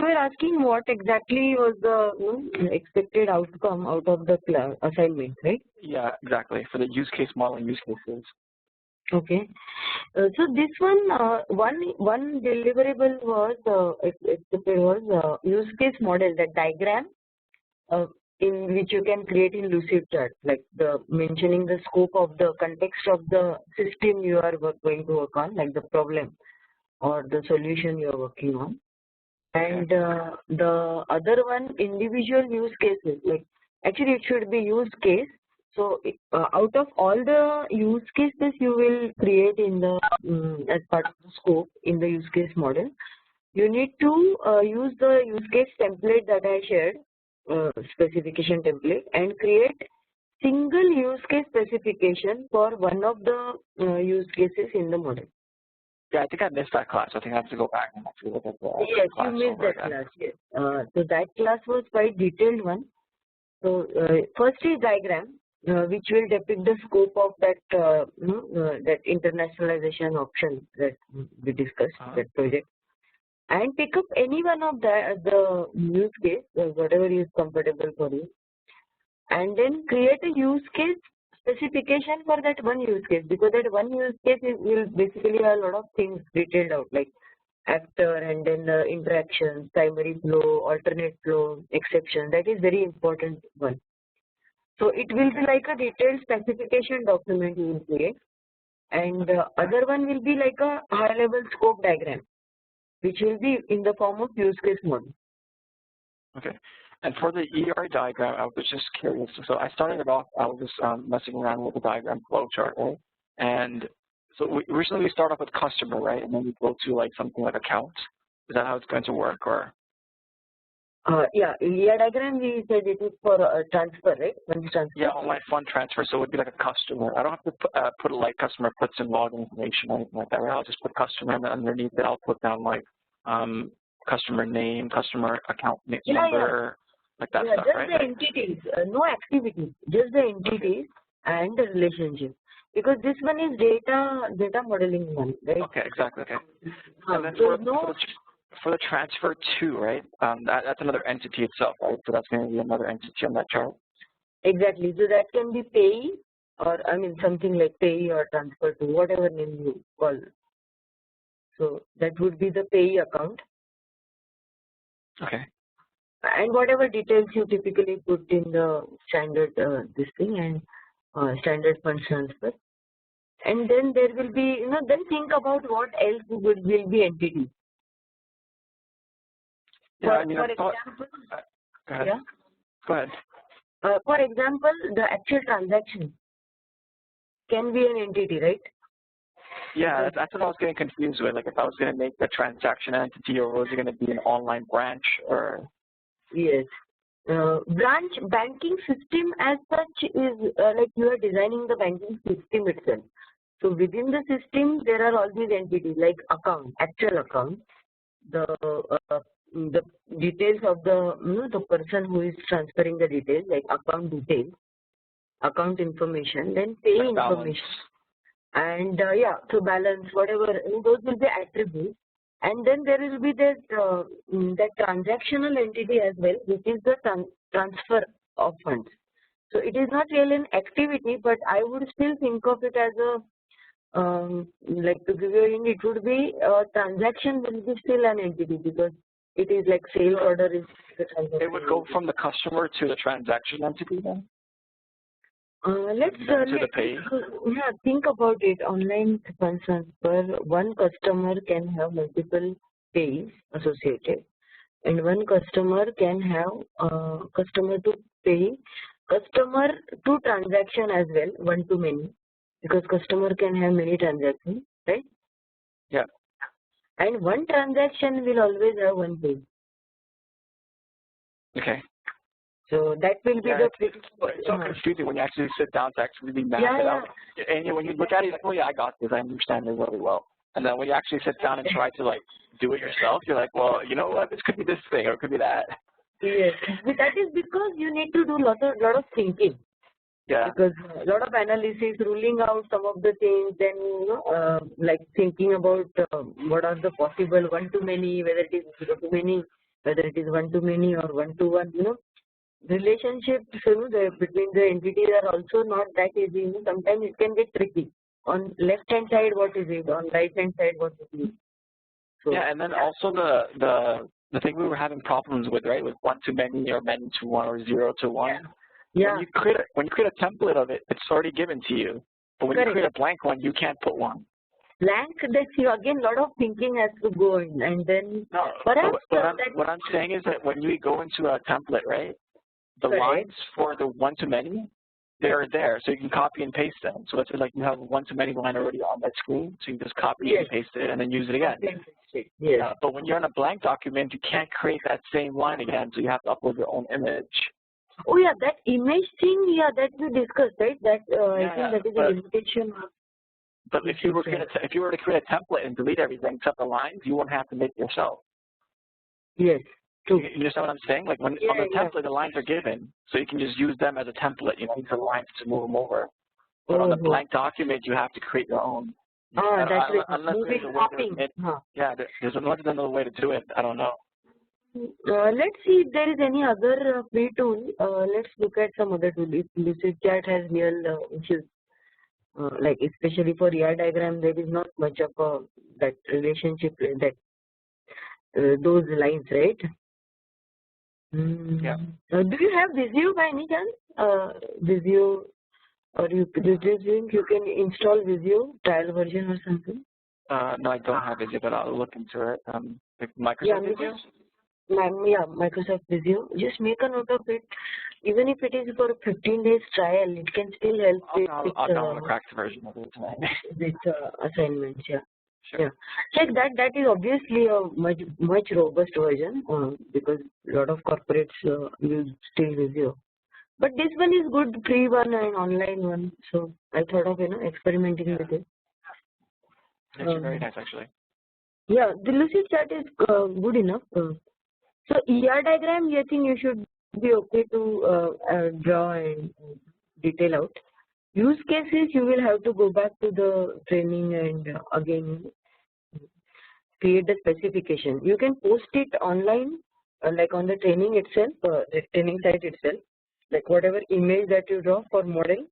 We were asking what exactly was the expected outcome out of the assignment, right? Yeah, exactly. For the use case modeling use cases. Okay. So this one deliverable was accepted was use case model, that diagram in which you can create in Lucidchart, like the mentioning the scope of the context of the system you are going to work on, like the problem or the solution you are working on. And the other one, individual use cases, like actually it should be use case. So out of all the use cases you will create in the as part of the scope in the use case model, you need to use the use case template that I shared, specification template, and create single use case specification for one of the use cases in the model. Yeah, I think I missed that class. I think I have to go back and actually look at the yes, class. You missed that class. Yes. So that class was quite detailed one. So first is diagram, which will depict the scope of that that internationalization option that we discussed, that project, and pick up any one of the use case, whatever is comfortable for you, and then create a use case specification for that one use case, because that one use case will basically have a lot of things detailed out, like actor and then the interactions, primary flow, alternate flow, exception. That is very important one. So it will be like a detailed specification document you will create, and the other one will be like a high level scope diagram, which will be in the form of use case model. Okay. And for the ER diagram, I was just curious. So I started it off, I was just messing around with the diagram flowchart, right? And so originally we start off with customer, right? And then we go to like something like account. Is that how it's going to work, or? Yeah, in ER diagram we said it is for transfer, right? Transfer. Yeah, online fund transfer. So it would be like a customer. I don't have to put like customer puts in login information or anything like that, right? I'll just put customer, and then underneath it I'll put down like customer name, customer account number. Like that stuff, just right? The entities, no activities, just the entities and the relationship. Because this one is data modeling one, right? Okay, exactly. Okay. And then for the transfer to, right? That's another entity itself, right? So that's going to be another entity on that chart. Exactly. So that can be pay, or I mean something like pay or transfer to, whatever name you call. So that would be the pay account. Okay. And whatever details you typically put in the standard this thing and standard fund transfer, and then there will be, then think about what else will be entity. Yeah, for example, go ahead. Yeah. Go ahead. For example, the actual transaction can be an entity, right? Yeah, that's what I was getting confused with. Like if I was going to make the transaction entity, or was it going to be an online branch, or? Yes. Branch banking system as such is like you are designing the banking system itself. So within the system there are all these entities like account, actual account, the details of the person who is transferring the details, like account details, account information, then pay like information, and so balance, whatever, those will be attributes. And then there will be that transactional entity as well, which is the transfer of funds. So it is not really an activity, but I would still think of it as a like, to give you a hint, it would be a transaction will be still an entity, because it is like sales order is the transaction. It would go from the customer to the transaction entity then? Let's think about it. Online fund transfer, one customer can have multiple pays associated, and one customer can have customer to pay, customer to transaction as well, one to many, because customer can have many transactions, right? Yeah. And one transaction will always have one pay. Okay. So that will be the. It's so confusing when you actually sit down to actually map it out. And when you look at it, you're like, oh yeah, I got this, I understand it really well. And then when you actually sit down and try to like do it yourself, you're like, well, you know what, this could be this thing or it could be that. Yes, but that is because you need to do lot of thinking. Yeah. Because a lot of analysis, ruling out some of the things, then like thinking about what are the possible one to many, whether it is zero to many. whether it is one-to-many or one-to-one, relationships, between the entities are also not that easy. Sometimes it can get tricky. On left-hand side, what is it? On right-hand side, what is it? So, yeah, and then also the thing we were having problems with, right, with one-to-many or many-to-one or zero-to-one. Yeah. When you create a template of it, it's already given to you. But when you create a blank one, you can't put one. Blank, that's again, a lot of thinking has to go in, and then no. Perhaps What I'm saying is that when you go into a template, right, the lines for the one-to-many, they're there, so you can copy and paste them. So let's say like you have a one-to-many line already on that screen, so you can just copy and paste it and then use it again. Yes. But when you're in a blank document, you can't create that same line again, so you have to upload your own image. Oh yeah, that image thing, yeah, that we discussed, right? That I think that is a limitation. But if you were to create a template and delete everything except the lines, you won't have to make it yourself. Yes. True. You understand what I'm saying? Like on the template, the lines are given, so you can just use them as a template. You use the lines to move them over. But on the blank document, you have to create your own. That's right. Unless there's another way to do it. I don't know. Let's see if there is any other free tool. Let's look at some other tool. If LucidChat has real issues, like especially for ER diagram, there is not much of that relationship, that those lines, right? Yeah. Do you have Visio by any chance? Visio, or do you think you can install Visio trial version or something? No, I don't have Visio, but I'll look into it. Like Microsoft Visio? Yeah, Microsoft Visio. Just make a note of it. Even if it is for 15 days trial, it can still help I'll download a cracked version of it tonight. With assignments, yeah. Sure. Yeah, check that. That is obviously a much robust version, because a lot of corporates use still Visio. But this one is good, free one and online one. So I thought of experimenting with it. It's very nice, actually. Yeah, the LucidChat is good enough. So ER diagram, I think you should be okay to draw and detail out. Use cases, you will have to go back to the training and again create the specification. You can post it online, like on the training itself, the training site itself, like whatever image that you draw for model,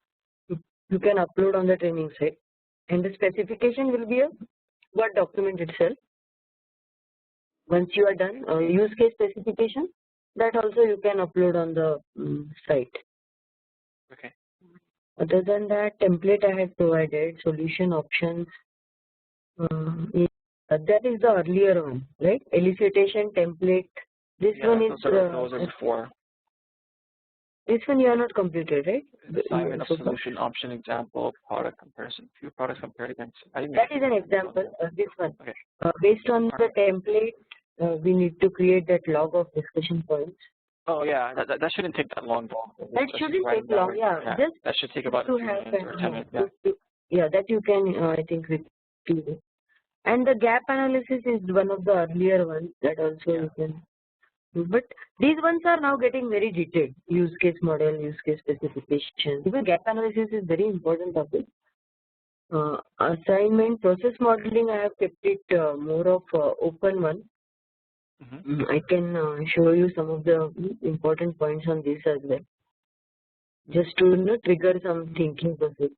you can upload on the training site, and the specification will be a Word document itself. Once you are done, use case specification, that also you can upload on the site. Okay. Other than that, template I had provided, solution options. That is the earlier one, right? Elicitation template. This one is those are before. This one you are not completed, right? Assignment of solution option example, product comparison, few products compared against. That is an example. This one. Okay. Based on the template, we need to create that log of discussion points. Oh yeah, that shouldn't take that long though. That shouldn't take long, yeah. Just that should take about 2 minutes or 10 minutes. Yeah, that you can, I think, retrieve. And the gap analysis is one of the earlier ones that also you can do. But these ones are now getting very detailed. Use case model, use case specification. Because gap analysis is very important topic. Assignment, process modeling, I have kept it more of open one. I can show you some of the important points on this as well, just to trigger some thinking process.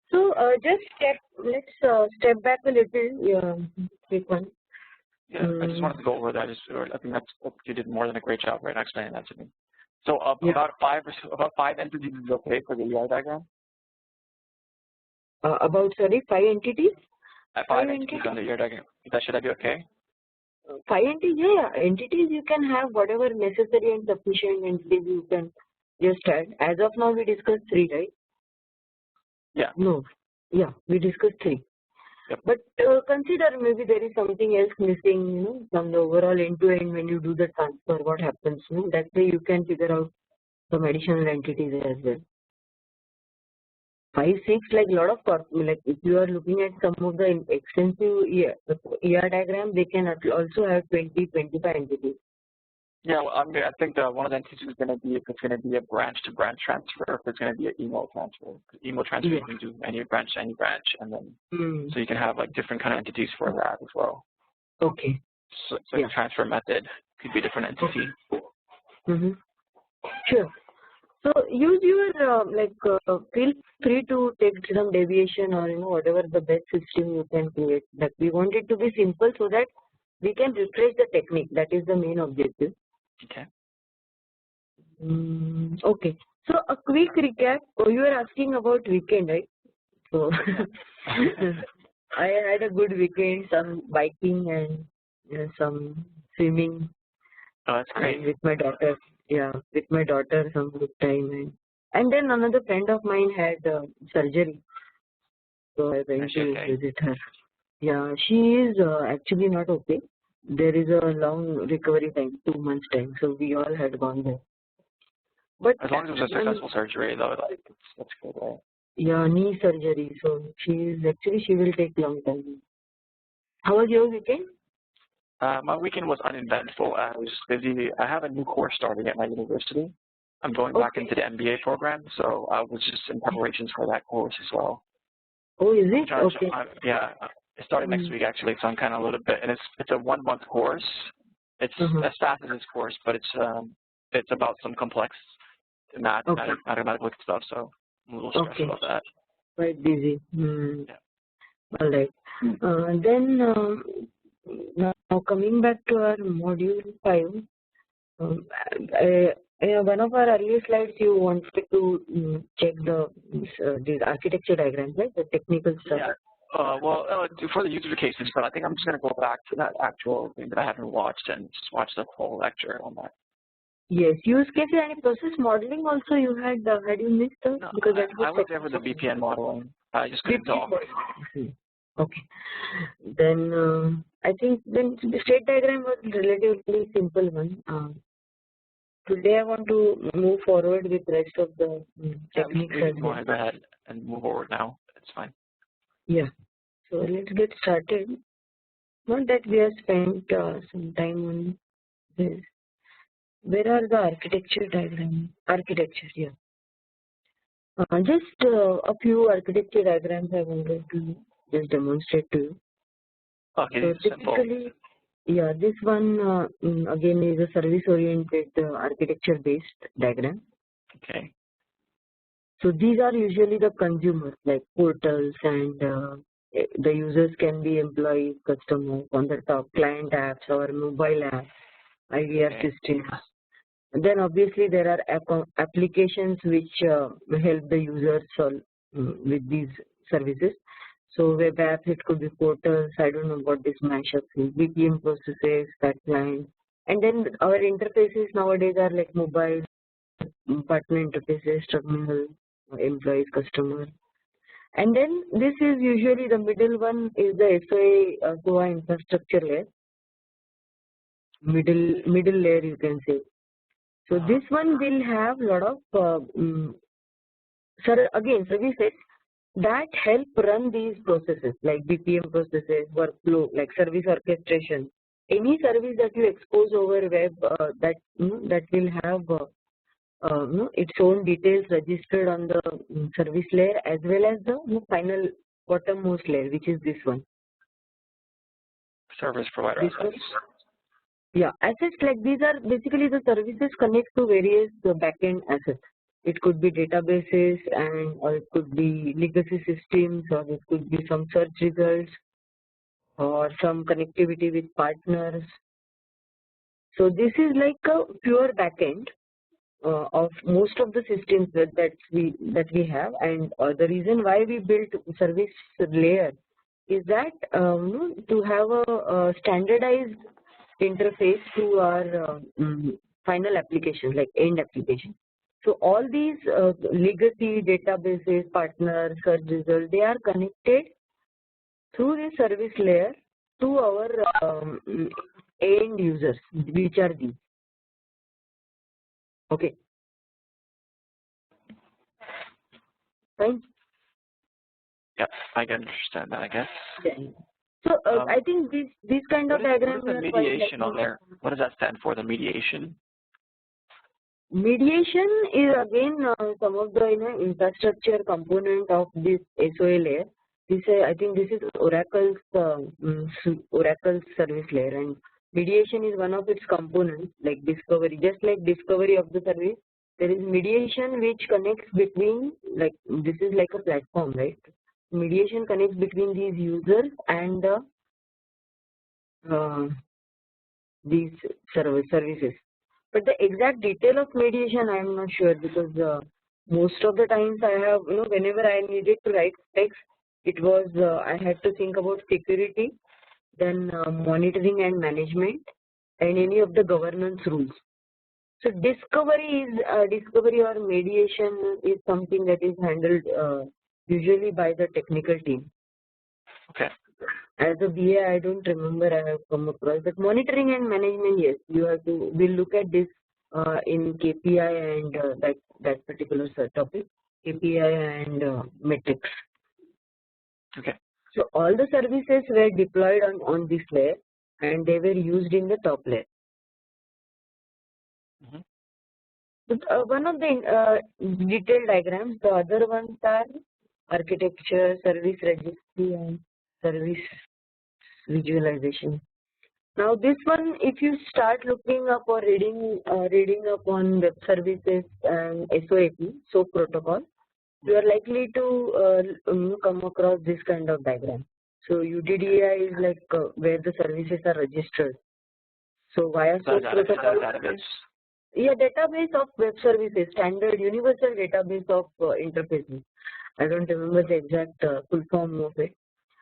So let's step back a little. Quick one. Yeah, I just wanted to go over that. I think you did more than a great job right explaining that to me. So about five entities is okay for the ER diagram. About 5 entities. 5 entities on the ER diagram. Should that be okay? 5 entities, yeah. Entities you can have whatever necessary and sufficient entities you can just add. As of now, we discussed 3, right? Yeah. No. Yeah, we discussed 3. Yep. But consider maybe there is something else missing, from the overall end-to-end when you do the transfer, what happens, that way you can figure out some additional entities as well. 5, 6, like a lot of, like if you are looking at some of the extensive ER diagram, they can also have 20, 25 entities. Yeah, well, I think one of the entities is going to be if it's going to be a branch-to-branch transfer, if it's going to be an email transfer. Email transfer, you can do any branch to any branch, and then so you can have like different kind of entities for that as well. Okay. So it's like a transfer method. could be a different entity. Sure. So use your feel free to take some deviation or whatever the best system you can create. Like we want it to be simple so that we can refresh the technique. That is the main objective. Okay. Okay. So a quick recap. Oh, you were asking about weekend, right? So I had a good weekend. Some biking and some swimming. Oh, that's great. With my daughter. Yeah, with my daughter, some good time, and then another friend of mine had surgery, so I went to visit her. Yeah, she is actually not okay. There is a long recovery time, 2 months time, so we all had gone there. But as long as it was a successful surgery, though, that's good, right? Yeah, knee surgery. So she will take long time. How was your weekend? My weekend was uneventful. I was busy. I have a new course starting at my university. I'm going back into the MBA program, so I was just in preparations for that course as well. Oh, is it? Okay. Yeah, it's starting next week actually, so I'm kind of a little bit, and it's a 1 month course. It's as fast as this course, but it's about some complex mathematical stuff, so I'm a little stressed about that. Quite busy. Yeah. All right. Then now coming back to our module 5, one of our earlier slides you wanted to check these architecture diagrams, right? The technical stuff. Yeah. For the user cases, but I think I'm just going to go back to that actual thing that I haven't watched and just watch the whole lecture on that. Yes, use cases and process modeling also you had you missed out? No, because I was there for the BPN modeling. I just couldn't talk. Okay. Then I think then the state diagram was relatively simple one. Today I want to move forward with rest of the techniques. We can go ahead and move forward now. It's fine. Yeah. So let's get started. Not that we have spent some time on this. Where are the architecture diagrams? Yeah. Just a few architecture diagrams I wanted to just demonstrate to you. Okay, so typically, yeah, this one again is a service-oriented architecture-based diagram. Okay. So these are usually the consumers like portals, and the users can be employees, customers on the top, client apps or mobile apps, IVR systems. And then obviously there are applications which help the users with these services. So web apps, it could be portals, I don't know what this mashup is, BPM processes, that client. And then our interfaces nowadays are like mobile, partner interfaces, terminal, employees, customer. And then this is usually the middle one is the SOA infrastructure layer. Middle layer you can say. So this one will have a lot of services that help run these processes like BPM processes, workflow, like service orchestration. Any service that you expose over web that will have its own details registered on the service layer as well as the final bottommost layer, which is this one. Service provider assets. Yeah, assets like these are basically the services connect to various backend assets. It could be databases or it could be legacy systems, or it could be some search results or some connectivity with partners. So this is like a pure backend of most of the systems that we have, and the reason why we built service layer is that to have a standardized interface to our final application, like end application. So all these legacy databases, partners, search results, they are connected through the service layer to our end users, which are these. Okay. Fine. Yeah, I can understand that, I guess. Okay. So I think these kind of diagrams. What is the mediation on there? What does that stand for? The mediation. Mediation is again some of the infrastructure component of this SOA layer. I think this is Oracle's service layer, and Mediation is one of its components, like discovery. Just like discovery of the service, there is mediation which connects between, like this is like a platform, right? Mediation connects between these users and these services. But the exact detail of mediation, I am not sure, because most of the times I have, whenever I needed to write text, it was I had to think about security, then monitoring and management, and any of the governance rules. So discovery or mediation is something that is handled usually by the technical team. Okay. As a BA, I don't remember I have come across, but monitoring and management, yes, you have to. We'll look at this in KPI and that particular topic, KPI and metrics. Okay. So all the services were deployed on this layer, and they were used in the top layer. One of the detailed diagrams, the other ones are architecture, service registry, and service visualization. Now this one, if you start looking up or reading up on web services and SOAP protocol, you are likely to come across this kind of diagram. So UDDI is like where the services are registered. So via SOAP protocol. Database. Yeah, database of web services, standard universal database of interfaces. I don't remember the exact full form of it,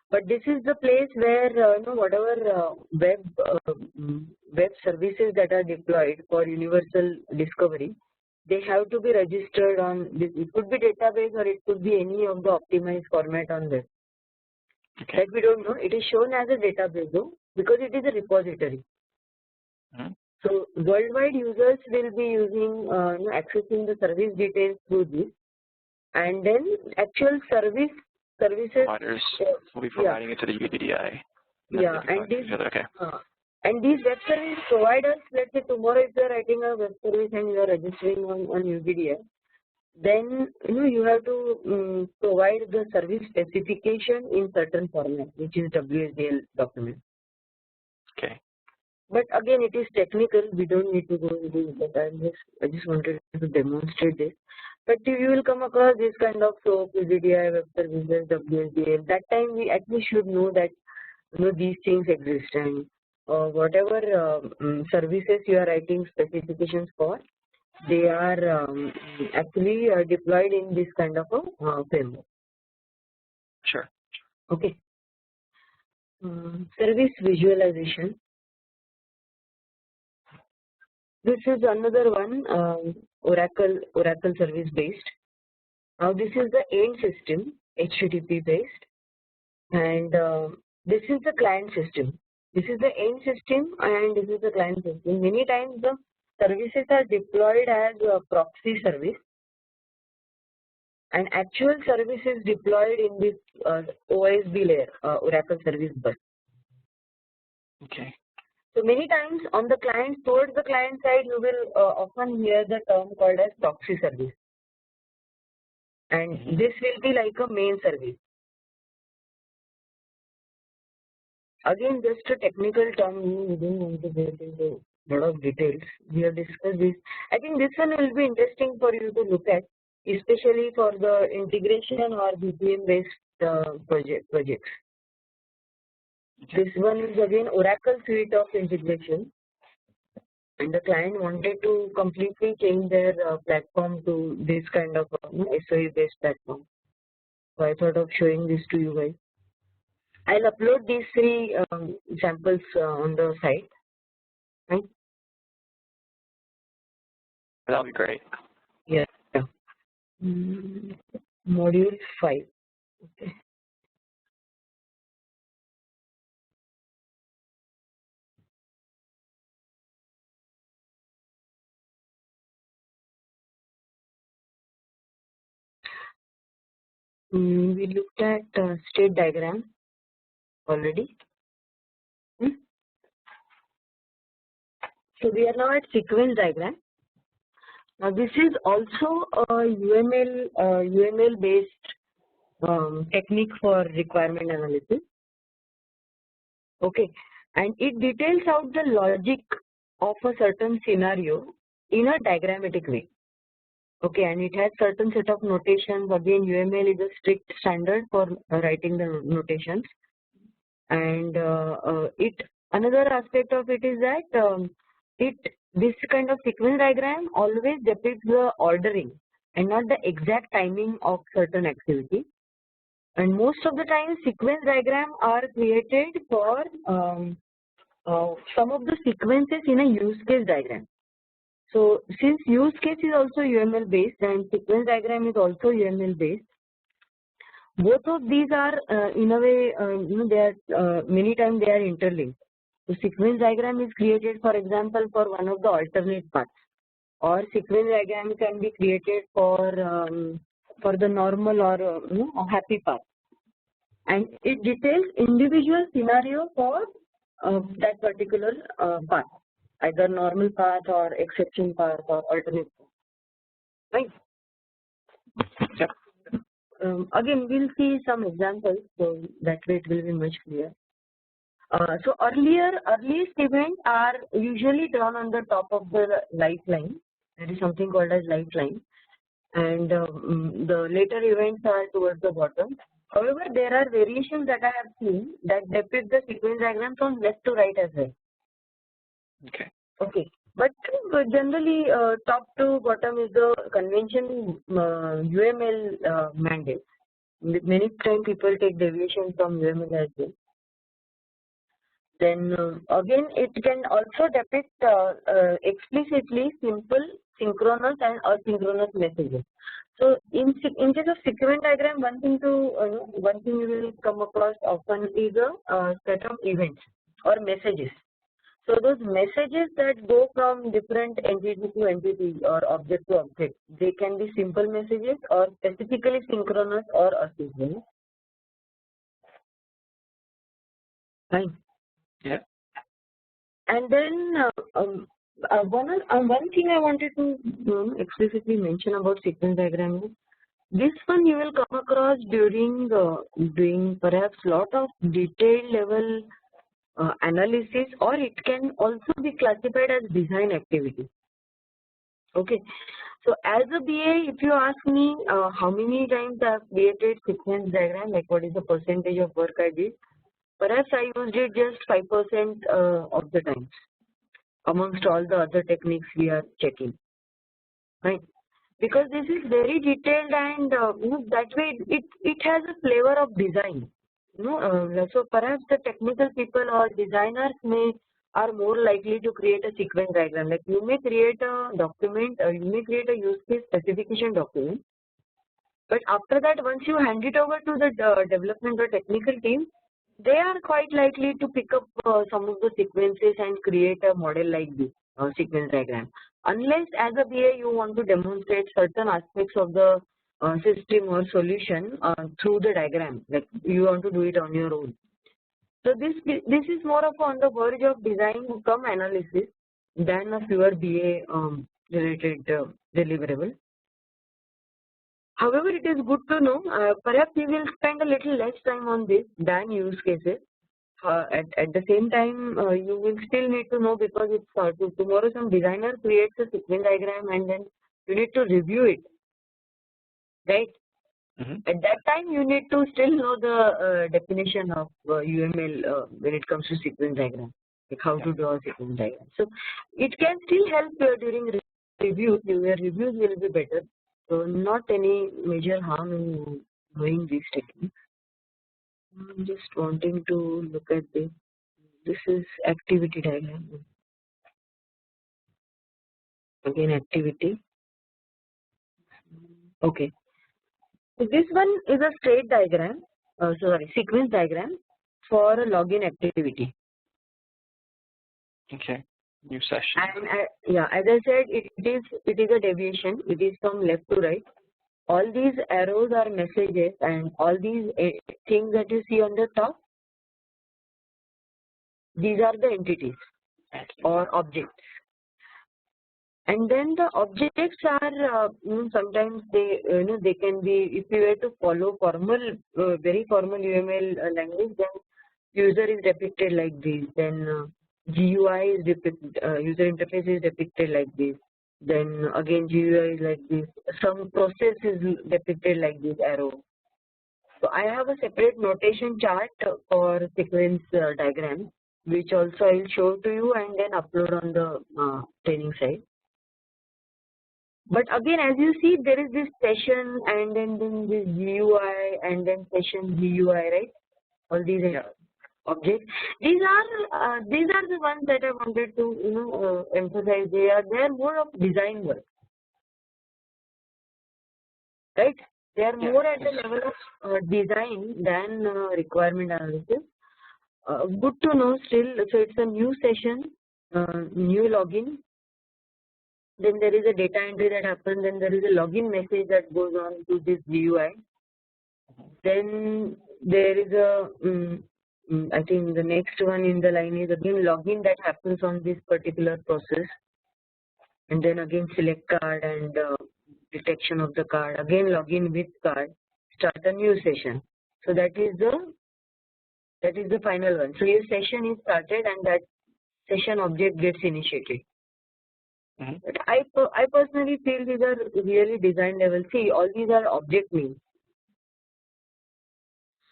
but this is the place where whatever web services that are deployed for universal discovery, they have to be registered on this. It could be database or it could be any of the optimized format on web. Okay. That we don't know. It is shown as a database though, because it is a repository. So worldwide users will be using accessing the service details through this, and then actual services providers will be providing it to the UDDI. Yeah, and these web service providers, let's say tomorrow if you are writing a web service and you are registering on UDDI, then you have to provide the service specification in certain format, which is WSDL document. Okay. But again, it is technical. We don't need to go into that. I just wanted to demonstrate this. But you will come across this kind of SOAP, UDDI, web services, WSDL. That time we at least should know that these things exist, and whatever services you are writing specifications for, they are actually deployed in this kind of a framework. Sure. Okay. Service visualization. This is another one, Oracle service based. Now this is the end system, HTTP based, and this is the client system. This is the end system and this is the client system. Many times the services are deployed as a proxy service, and actual service is deployed in this OSB layer, Oracle Service Bus. Okay. So many times on the client, towards the client side, you will often hear the term called as proxy service, and this will be like a main service. Again, just a technical term, we don't want to get into a lot of details. We have discussed this. I think this one will be interesting for you to look at, especially for the integration or BPM based projects. This one is again Oracle suite of integration, and the client wanted to completely change their platform to this kind of SOE based platform. So I thought of showing this to you guys. I'll upload these three samples on the site. Right? That'll be great. Yeah. Module 5. Okay. We looked at state diagram already. So we are now at sequence diagram. Now this is also a UML based technique for requirement analysis. Okay, and it details out the logic of a certain scenario in a diagrammatic way. Okay, and it has certain set of notations. Again, UML is a strict standard for writing the notations, and another aspect of it is that this kind of sequence diagram always depicts the ordering and not the exact timing of certain activity. And most of the time, sequence diagram are created for some of the sequences in a use case diagram. So since use case is also UML based and sequence diagram is also UML based, both of these are in a way, they are many times they are interlinked. So sequence diagram is created, for example, for one of the alternate paths, or sequence diagram can be created for the normal or a happy path, and it details individual scenario for that particular path, either normal path or exception path or alternate path, right? Yep. Again, we'll see some examples, so that way it will be much clearer. So earliest events are usually drawn on the top of the lifeline. There is something called as lifeline, and the later events are towards the bottom. However, there are variations that I have seen that depict the sequence diagram from left to right as well. Okay. Okay, but generally top to bottom is the convention UML mandate. Many times people take deviation from UML as well. Then again, it can also depict explicitly simple synchronous and asynchronous messages. So in case of sequence diagram, one thing you will come across often is a set of events or messages. So those messages that go from different entity to entity or object to object, they can be simple messages or specifically synchronous or asynchronous. Fine. Yeah. And then one thing I wanted to explicitly mention about sequence diagram is this one you will come across during doing perhaps lot of detailed level analysis, or it can also be classified as design activity. Okay, so as a BA, if you ask me how many times I have created sequence diagram, like what is the percentage of work I did, perhaps I used it just 5% of the times amongst all the other techniques we are checking, right? Because this is very detailed, and that way it has a flavor of design. So perhaps the technical people or designers are more likely to create a sequence diagram. Like you may create a document, you may create a use case specification document, but after that, once you hand it over to the development or technical team, they are quite likely to pick up some of the sequences and create a model like this sequence diagram. Unless as a BA you want to demonstrate certain aspects of the system or solution through the diagram, like you want to do it on your own. So this is more of on the verge of design come analysis than a pure BA related deliverable. However, it is good to know. Perhaps we will spend a little less time on this than use cases. At the same time, you will still need to know, because it's tomorrow some designer creates a sequence diagram and then you need to review it, right? At that time, you need to still know the definition of UML when it comes to sequence diagram, like how to draw a sequence diagram. So it can still help during reviews. Your reviews will be better. So not any major harm in knowing these techniques. I'm just wanting to look at this. This is activity diagram. Again, activity. Okay. So this one is a state diagram. Sequence diagram for a login activity. Okay. New session. And yeah, as I said, it is a deviation. It is from left to right. All these arrows are messages, and all these things that you see on the top, these are the entities or objects. And then the objects are sometimes they can be, if you were to follow formal very formal UML language, then user is depicted like this, then GUI is user interface is depicted like this, then again GUI is like this, some process is depicted like this arrow. So I have a separate notation chart for sequence diagram, which also I will show to you and then upload on the training site. But again, as you see, there is this session and then this GUI and then session GUI, right? All these objects. These are the ones that I wanted to emphasize. They are more of design work, right? They are more at the level of design than requirement analysis. Good to know still. So it's a new session, new login. Then there is a data entry that happens. Then there is a login message that goes on to this GUI. Then there is a I think the next one in the line is again login that happens on this particular process, and then again select card and detection of the card, again login with card, start a new session. So that is the final one. So your session is started and that session object gets initiated. But I personally feel these are really design level. See, all these are object names.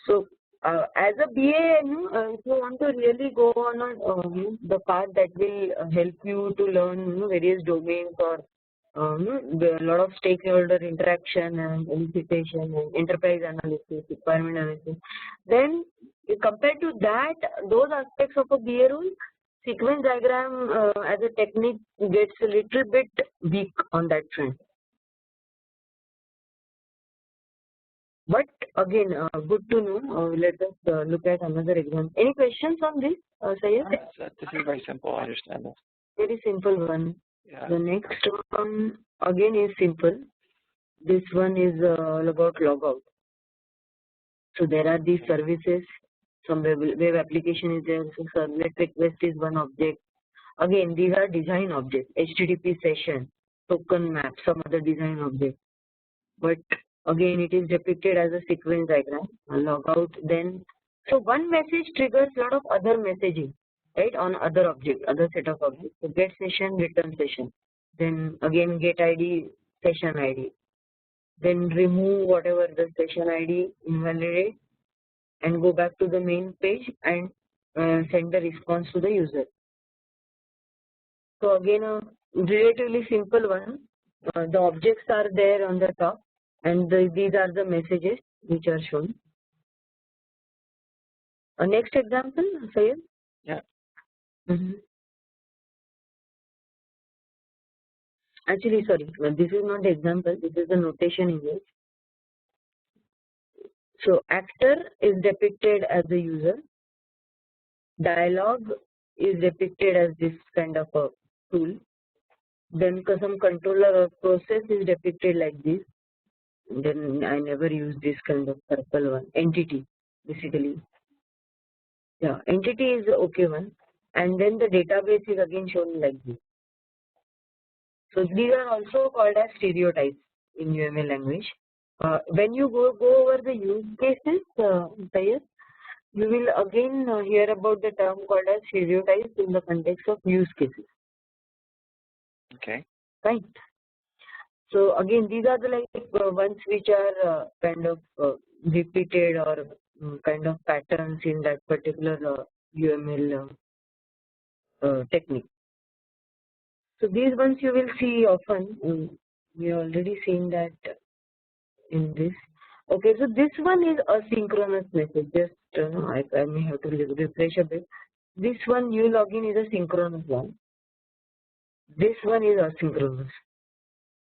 So as a BA, if you want to really go on the path that will help you to learn various domains or a lot of stakeholder interaction and elicitation and enterprise analysis, requirement analysis, then compared to that, those aspects of a BA role, sequence diagram as a technique gets a little bit weak on that front. But again, good to know. Let us look at another example. Any questions on this, Sayed? This is very simple. I understand this. Very simple one. Yeah. The next one again is simple. This one is all about logout. So there are these services. Some web application is there. So servlet request is one object. Again, these are design objects. HTTP session, token map, some other design object. But again, it is depicted as a sequence diagram. Logout. Then, so one message triggers a lot of other messaging, right, on other object, other set of objects. So get session, return session. Then again, get ID, session ID. Then remove whatever the session ID, invalidate, and go back to the main page and send the response to the user. So again, a relatively simple one. The objects are there on the top, and these are the messages which are shown. Next example, Sayed? Yeah. Actually, sorry, this is not the example. This is the notation image. So actor is depicted as the user. Dialogue is depicted as this kind of a tool. Then some controller or process is depicted like this. Then I never use this kind of purple one. Entity, basically. Yeah, entity is the okay one. And then the database is again shown like this. So these are also called as stereotypes in UML language. When you go over the use cases, Sayed, you will again hear about the term called as stereotypes in the context of use cases. Okay. Right. So again, these are the ones which are kind of repeated or kind of patterns in that particular UML technique. So these ones you will see often. We already seen that in this. Okay, so this one is asynchronous message. Just I may have to refresh a bit. This one new login is a synchronous one. This one is asynchronous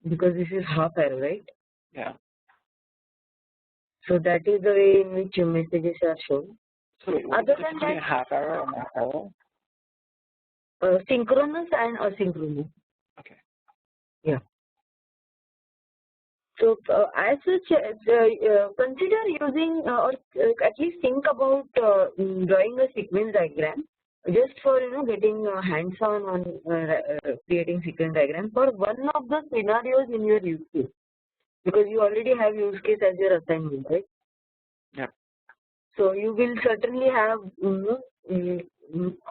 because this is half arrow, right? Yeah. So that is the way in which messages are shown. So other than that, half arrow and half arrow? Synchronous and asynchronous. Okay. Yeah. So as such, consider using or at least think about drawing a sequence diagram just for getting hands-on on creating sequence diagram for one of the scenarios in your use case, because you already have use case as your assignment, right? Yeah. So you will certainly have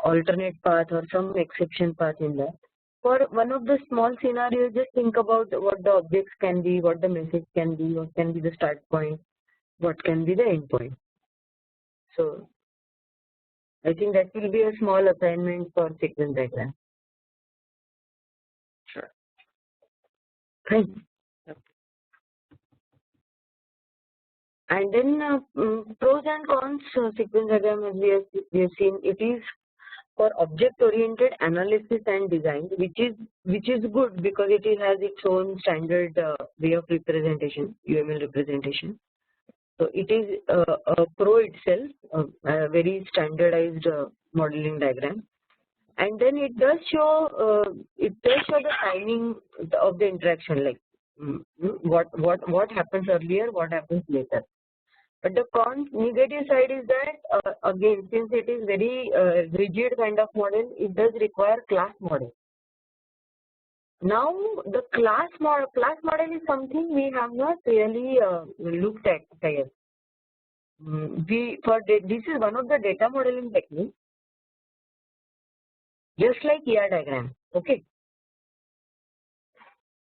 alternate path or some exception path in that. For one of the small scenarios, just think about what the objects can be, what the message can be, what can be the start point, what can be the end point. So I think that will be a small assignment for sequence diagram. Sure. Fine. Yep. And then pros and cons sequence diagram, as we have seen, it is for object-oriented analysis and design, which is good because it has its own standard way of representation, UML representation. So it is a pro itself, a very standardized modeling diagram, and then it does show the timing of the interaction, like what happens earlier, what happens later. But the negative side is that again, since it is very rigid kind of model, it does require class model. Now the class model is something we have not really looked at here. This is one of the data modeling techniques, just like ER diagram, okay.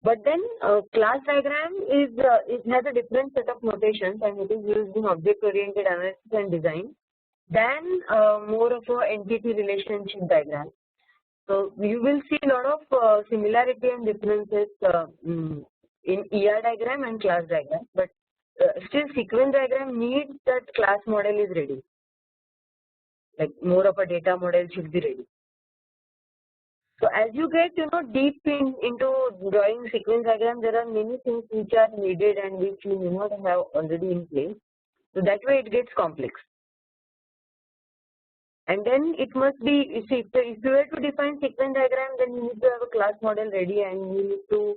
But then class diagram it has a different set of notations, and it is used in object-oriented analysis and design than more of a entity relationship diagram. So you will see a lot of similarity and differences in ER diagram and class diagram, but still sequence diagram needs that class model is ready, like more of a data model should be ready. So as you get deep into drawing sequence diagram, there are many things which are needed and which you may not have already in place. So that way it gets complex. And then it must be, if you were to define sequence diagram, then you need to have a class model ready, and you need to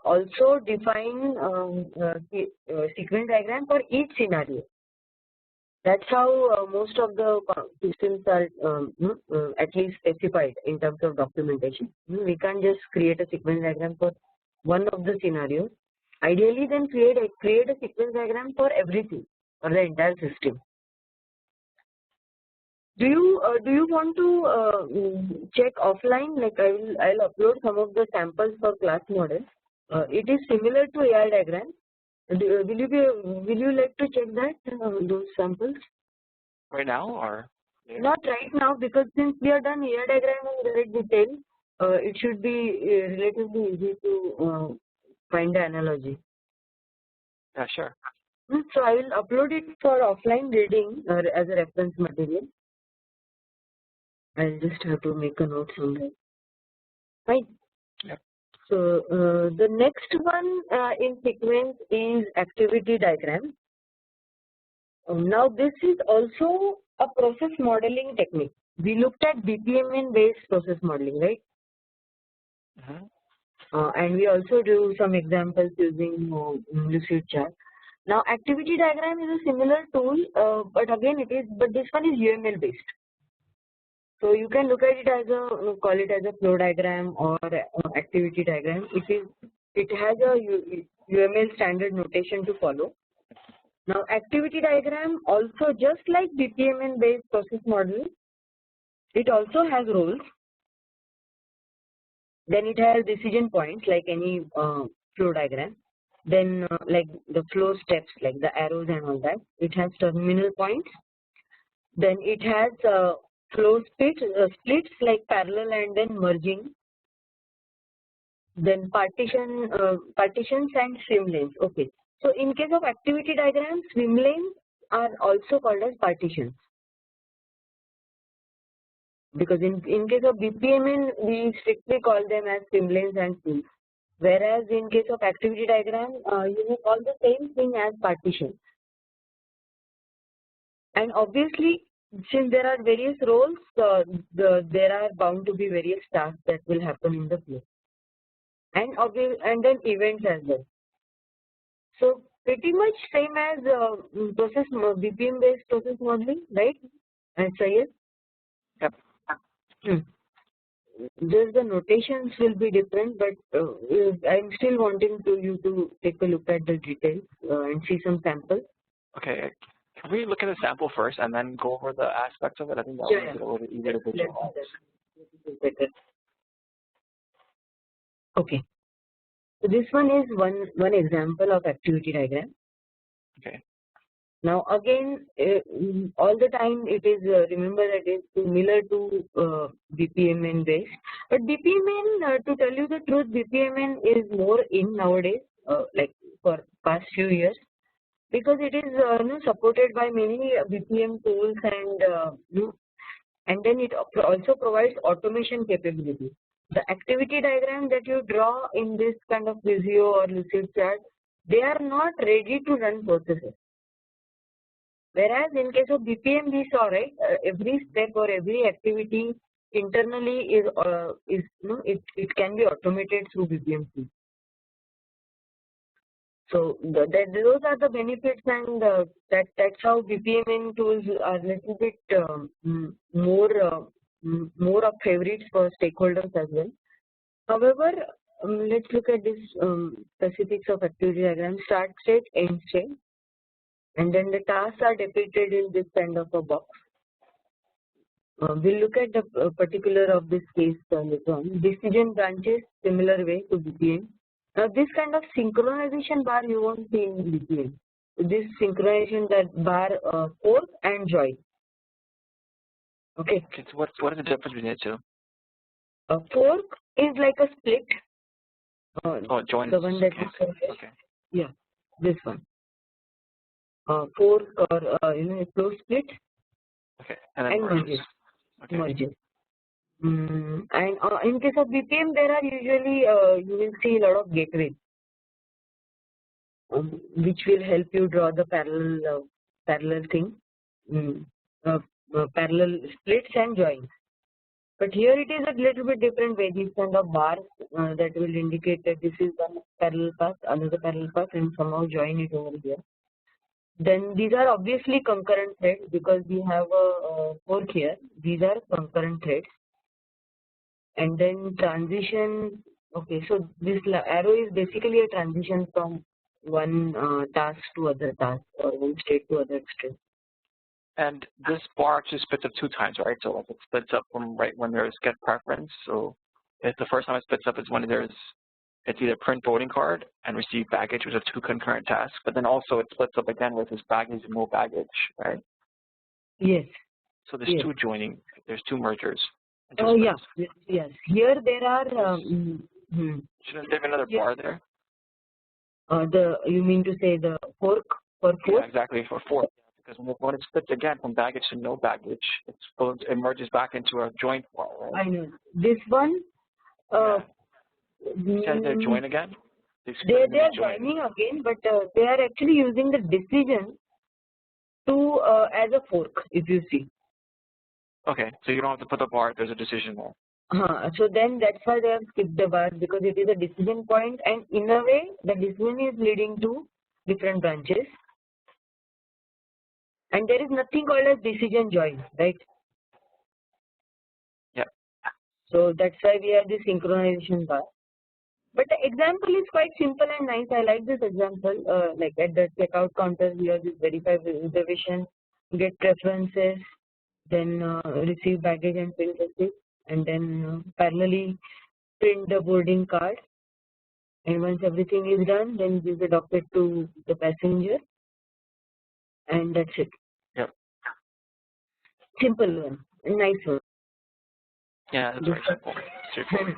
also define sequence diagram for each scenario. That's how most of the systems are at least specified in terms of documentation. We can't just create a sequence diagram for one of the scenarios. Ideally, then create a sequence diagram for everything, for the entire system. Do you want to check offline? Like I'll upload some of the samples for class model. It is similar to AR diagram. Will you like to check that those samples? Right now, or not right now, because since we are done AR diagram in great detail, it should be relatively easy to find the analogy. Yeah, sure. So I will upload it for offline reading as a reference material. I'll just have to make a note somewhere. Right. Yep. So the next one in sequence is activity diagram. Now this is also a process modeling technique. We looked at BPMN based process modeling, right? And we also do some examples using lucid chart. Now activity diagram is a similar tool, but again this one is UML based. So you can look at it as call it as a flow diagram or activity diagram. It has a UML standard notation to follow. Now activity diagram also, just like BPMN based process model, it also has roles. Then it has decision points like any flow diagram. Then like the flow steps, like the arrows and all that. It has terminal points. Then it has flow splits like parallel and then merging. Then partitions and swim lanes. Okay. So in case of activity diagram, swim lanes are also called as partitions. Because in case of BPMN, we strictly call them as swim lanes and scenes. Whereas in case of activity diagram, you may call the same thing as partition. And obviously, since there are various roles, there are bound to be various tasks that will happen in the flow. And then events as well. So pretty much same as BPM based process modeling, right? And Sayed? Yep. Just the notations will be different, but I'm still wanting you to take a look at the details and see some samples. Okay, Can we look at the sample first and then go over the aspects of it? I think that will make it a little bit easier to visualize. Okay. So this one is one example of activity diagram. Okay. Now again, all the time it is remember that it is similar to BPMN based, but BPMN, to tell you the truth, BPMN is more in nowadays, like for past few years, because it is supported by many BPM tools, and then it also provides automation capability. The activity diagram that you draw in this kind of Visio or Lucid chart, they are not ready to run processes. Whereas in case of BPM, we saw, right, every step or every activity internally is it can be automated through BPM tools. So those are the benefits, and that's how BPMN tools are little bit more of favorites for stakeholders as well. However, let's look at this specifics of activity diagram: start state, end state, and then the tasks are depicted in this kind of a box. We'll look at the particular of this case later on. Decision branches, similar way to BPM. Now this kind of synchronization bar you won't see in BPM. This synchronization that bar fork and join. Okay. So what is the difference between the two? A fork is like a split. Join. The one that is okay. Yeah, this one. Fork or a close split. Okay, and then merges. Okay. Merges. And in case of BPM, there are usually you will see a lot of gateways, which will help you draw the parallel thing, parallel splits and joins. But here it is a little bit different way. These kind of bars that will indicate that this is one parallel path, another parallel path, and somehow join it over here. Then these are obviously concurrent threads because we have a fork here. These are concurrent threads. And then transition. Okay, so this arrow is basically a transition from one task to other task, or one state to other state. And this bar actually splits up 2 times, right? So like it splits up from right when there's get preference. So if the first time it splits up is when it's either print voting card and receive baggage, which are 2 concurrent tasks. But then also it splits up again with this baggage and no baggage, right? Yes. So there's 2 joining. There's 2 mergers. Oh yeah. Yes. Here there are. Shouldn't there be another bar there? You mean to say the fork for fork? Yeah, exactly, for fork. Because when it splits again from baggage to no baggage, it merges back into a joint bar, right? I know. This one. Can they join again? They are joining again, but they are actually using the decision to as a fork, if you see. Okay, so you don't have to put the bar if there's a decision there. So then that's why they have skipped the bar, because it is a decision point, and in a way the decision is leading to different branches, and there is nothing called as decision join, right? Yeah. So that's why we have the synchronization bar. But the example is quite simple and nice. I like this example. Like at the checkout counter, we have this verify reservation, get preferences, then receive baggage and print receipt, and then parallelly print the boarding card. And once everything is done, then give the docket to the passenger, and that's it. Yep. Simple one, nice one. Yeah, that's very simple. Straightforward.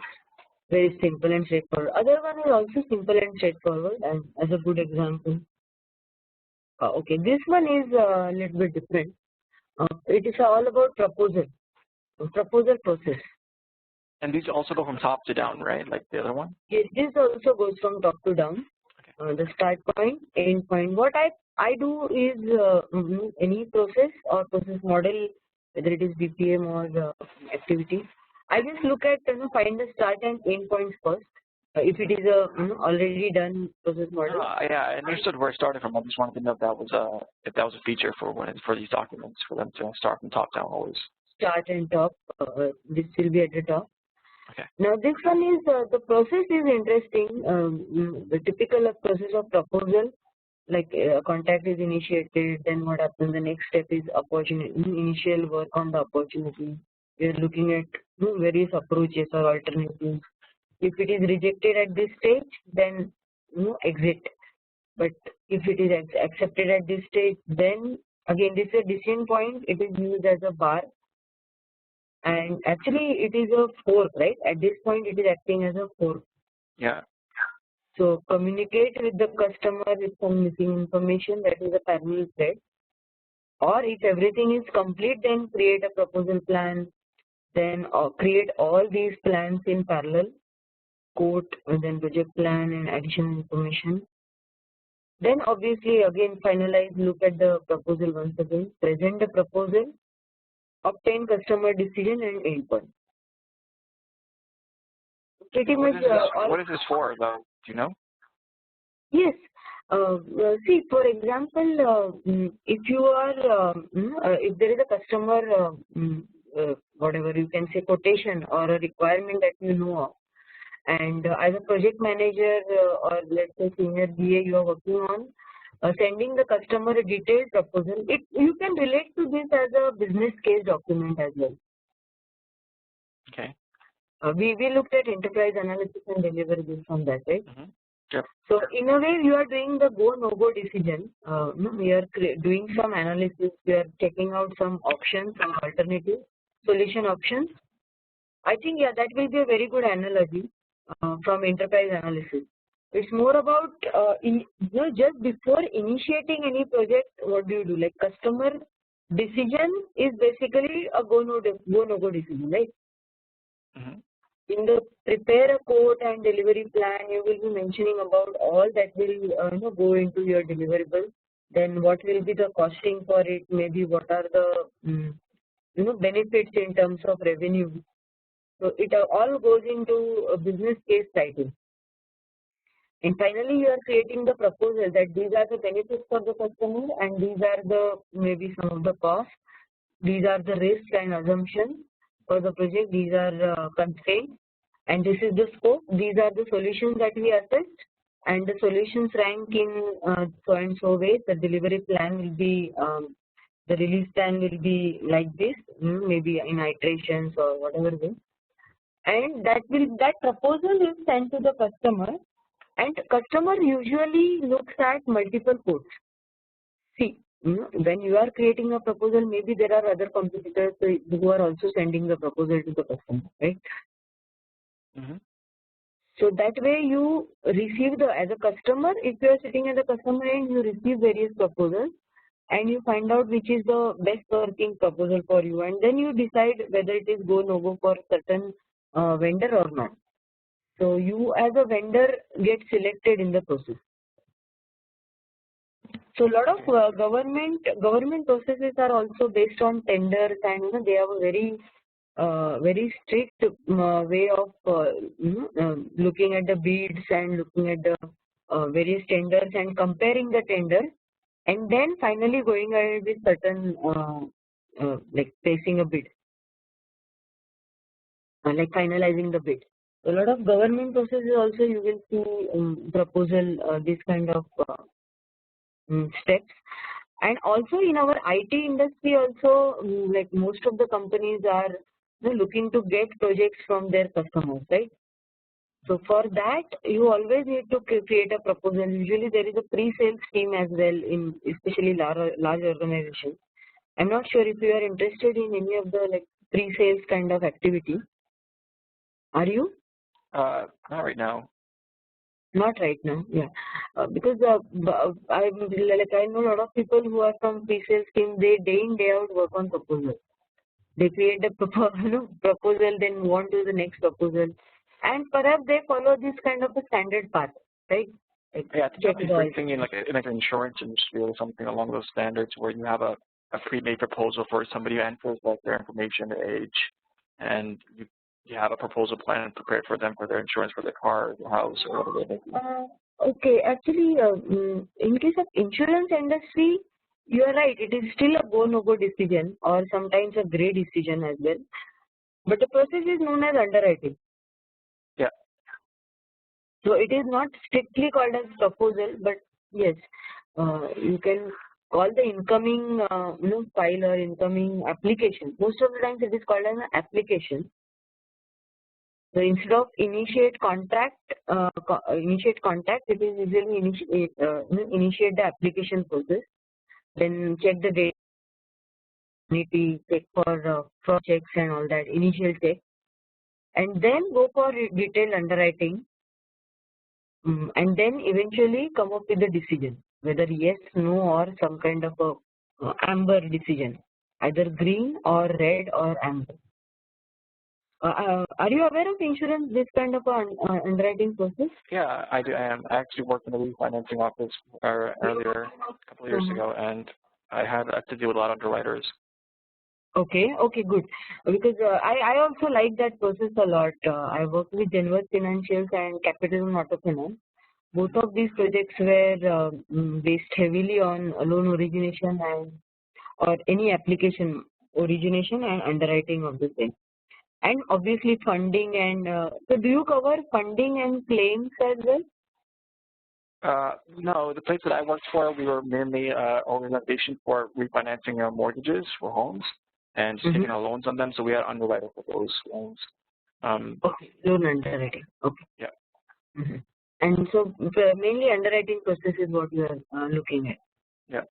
Very simple and straightforward. Other one is also simple and straightforward, and as a good example. Okay, this one is a little bit different. It is all about proposal process. And these also go from top to down, right? Like the other one? Yes, this also goes from top to down. Okay. The start point, end point. What I do is any process or process model, whether it is BPM or activity, I just look at find the start and end points first. If it is a already done process model. Yeah, I understood where it started from. I just wanted to know if that was a feature for these documents, for them to start from top down always. Start and top. This will be at the top. Okay. Now this one is the process is interesting. The typical process of proposal like a contact is initiated, then what happens? The next step is opportunity, initial work on the opportunity. We are looking at various approaches or alternatives. If it is rejected at this stage, then exit. But if it is accepted at this stage, then again this is a decision point. It is used as a bar, and actually it is a fork, right? At this point, it is acting as a fork. Yeah. So communicate with the customer with some missing information, that is a parallel thread. Or if everything is complete, then create a proposal plan. Then create all these plans in parallel, quote, and then project plan and additional information. Then obviously again finalize, look at the proposal once again, present the proposal, obtain customer decision and endpoint. Pretty much. What is this for though? Do you know? Yes. See, for example, if you are, if there is a customer, whatever you can say, quotation or a requirement that you know of, and as a project manager or let's say senior BA you are working on, sending the customer a detailed proposal, you can relate to this as a business case document as well. Okay. We looked at enterprise analysis and deliverables from that, right? Mm-hmm. Yep. So in a way, you are doing the go no go decision. We are doing some analysis. We are checking out some options, some alternative solution options. I think that will be a very good analogy from enterprise analysis. It's more about just before initiating any project, what do you do? Like customer decision is basically a go no go decision, right? Mm-hmm. In the prepare a quote and delivery plan, you will be mentioning about all that will go into your deliverable. Then what will be the costing for it? Maybe what are the benefits in terms of revenue. So it all goes into a business case writing. And finally, you are creating the proposal that these are the benefits for the customer and these are the maybe some of the costs. These are the risks and assumptions for the project. These are constraints. And this is the scope. These are the solutions that we assessed, and the solutions rank in so and so way. The delivery plan will be, the release plan will be like this, maybe in iterations or whatever way. And that proposal is sent to the customer, and customer usually looks at multiple quotes. See, when you are creating a proposal, maybe there are other competitors who are also sending the proposal to the customer, right? Mm-hmm. So that way you receive as a customer, if you are sitting at the customer end, you receive various proposals and you find out which is the best working proposal for you, and then you decide whether it is go no go for certain vendor or not. So you as a vendor get selected in the process. So a lot of government processes are also based on tenders, and they have a very strict way of looking at the bids and looking at the various tenders and comparing the tender, and then finally going ahead with certain like placing a bid, like finalizing the bid. A lot of government processes also you will see proposal this kind of steps. And also in our IT industry also, like most of the companies are looking to get projects from their customers, right? So for that, you always need to create a proposal. Usually there is a pre-sales team as well in especially large organizations. I'm not sure if you are interested in any of the like pre-sales kind of activity. Are you? Not right now. Not right now, yeah. Because I know a lot of people who are from pre-sales team. They day in day out work on proposal. They create the proposal, then move on to the next proposal, and perhaps they follow this kind of a standard path, right? Like yeah, I'm thinking like an insurance industry or something along those standards, where you have a pre-made proposal for somebody who enters like their information, their age, and you have a proposal plan prepared for them for their insurance for their car, their house, or whatever they may be. Okay, actually, in case of insurance industry, you are right. It is still a go no go decision, or sometimes a gray decision as well. But the process is known as underwriting. Yeah. So it is not strictly called as proposal, but yes, you can call the incoming file or incoming application. Most of the times it is called an application. So instead of initiate contact, it is usually initiate the application process. Then check the data, check for fraud checks and all that, initial check, and then go for detailed underwriting, and then eventually come up with the decision, whether yes, no, or some kind of a amber decision, either green or red or amber. Are you aware of insurance, this kind of underwriting process? Yeah, I do. I am. I actually worked in the refinancing office earlier, a couple of years ago, and I had to deal with a lot of underwriters. Okay, good. Because I also like that process a lot. I worked with Genworth Financials and Capital and Auto Finance. Both of these projects were based heavily on loan origination or any application origination and underwriting of the same. And obviously funding and so do you cover funding and claims as well? No, the place that I worked for, we were mainly an organization for refinancing mortgages for homes and just taking out loans on them. So we had underwriters for those loans. Okay, loan underwriting. Okay. Yeah. And so mainly underwriting process is what you are looking at. Yeah.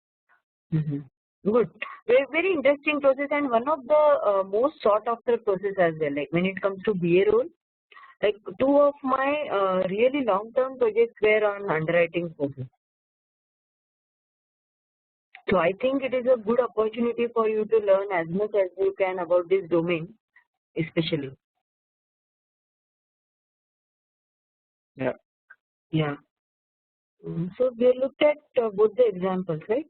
Good. Very interesting process, and one of the most sought after process as well. Like when it comes to BA role, like two of my really long term projects were on underwriting process. So I think it is a good opportunity for you to learn as much as you can about this domain, especially. Yeah. Yeah. So we looked at both the examples, right?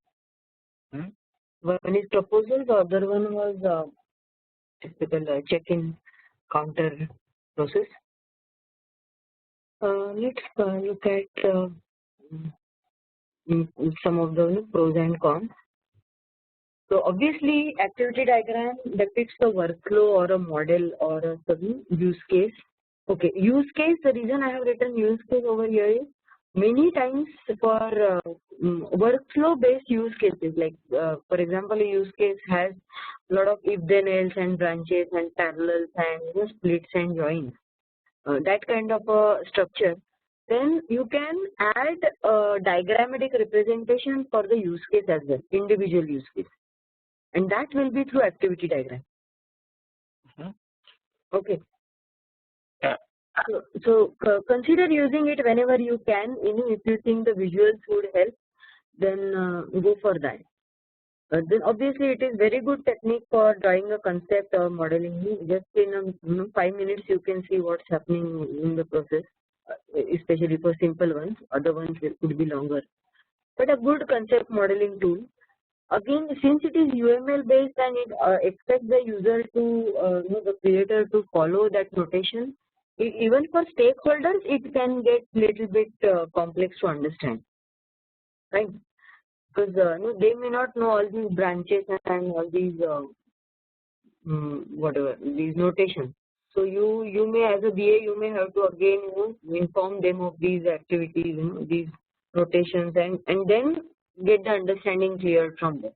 One is proposal, the other one was typical check-in counter process. Let's look at some of the pros and cons. So obviously, activity diagram depicts the workflow or a model or a certain use case. Okay, use case. The reason I have written use case over here is many times for workflow-based use cases. Like for example, a use case has a lot of if-then-else and branches and parallels and splits and joins. That kind of a structure. Then you can add a diagrammatic representation for the use case as well, individual use case, and that will be through activity diagram. Okay. Yeah. So consider using it whenever you can. If you think the visuals would help, then go for that. Then obviously it is very good technique for drawing a concept or modeling. Just in 5 minutes you can see what's happening in the process, especially for simple ones. Other ones could be longer. But a good concept modeling tool. Again, since it is UML based and it expects the user to, the creator to follow that notation, even for stakeholders, it can get little bit complex to understand, right? Because they may not know all these branches and all these whatever these notations. So you may, as a BA, you may have to again inform them of these activities, these notations, and then get the understanding cleared from them.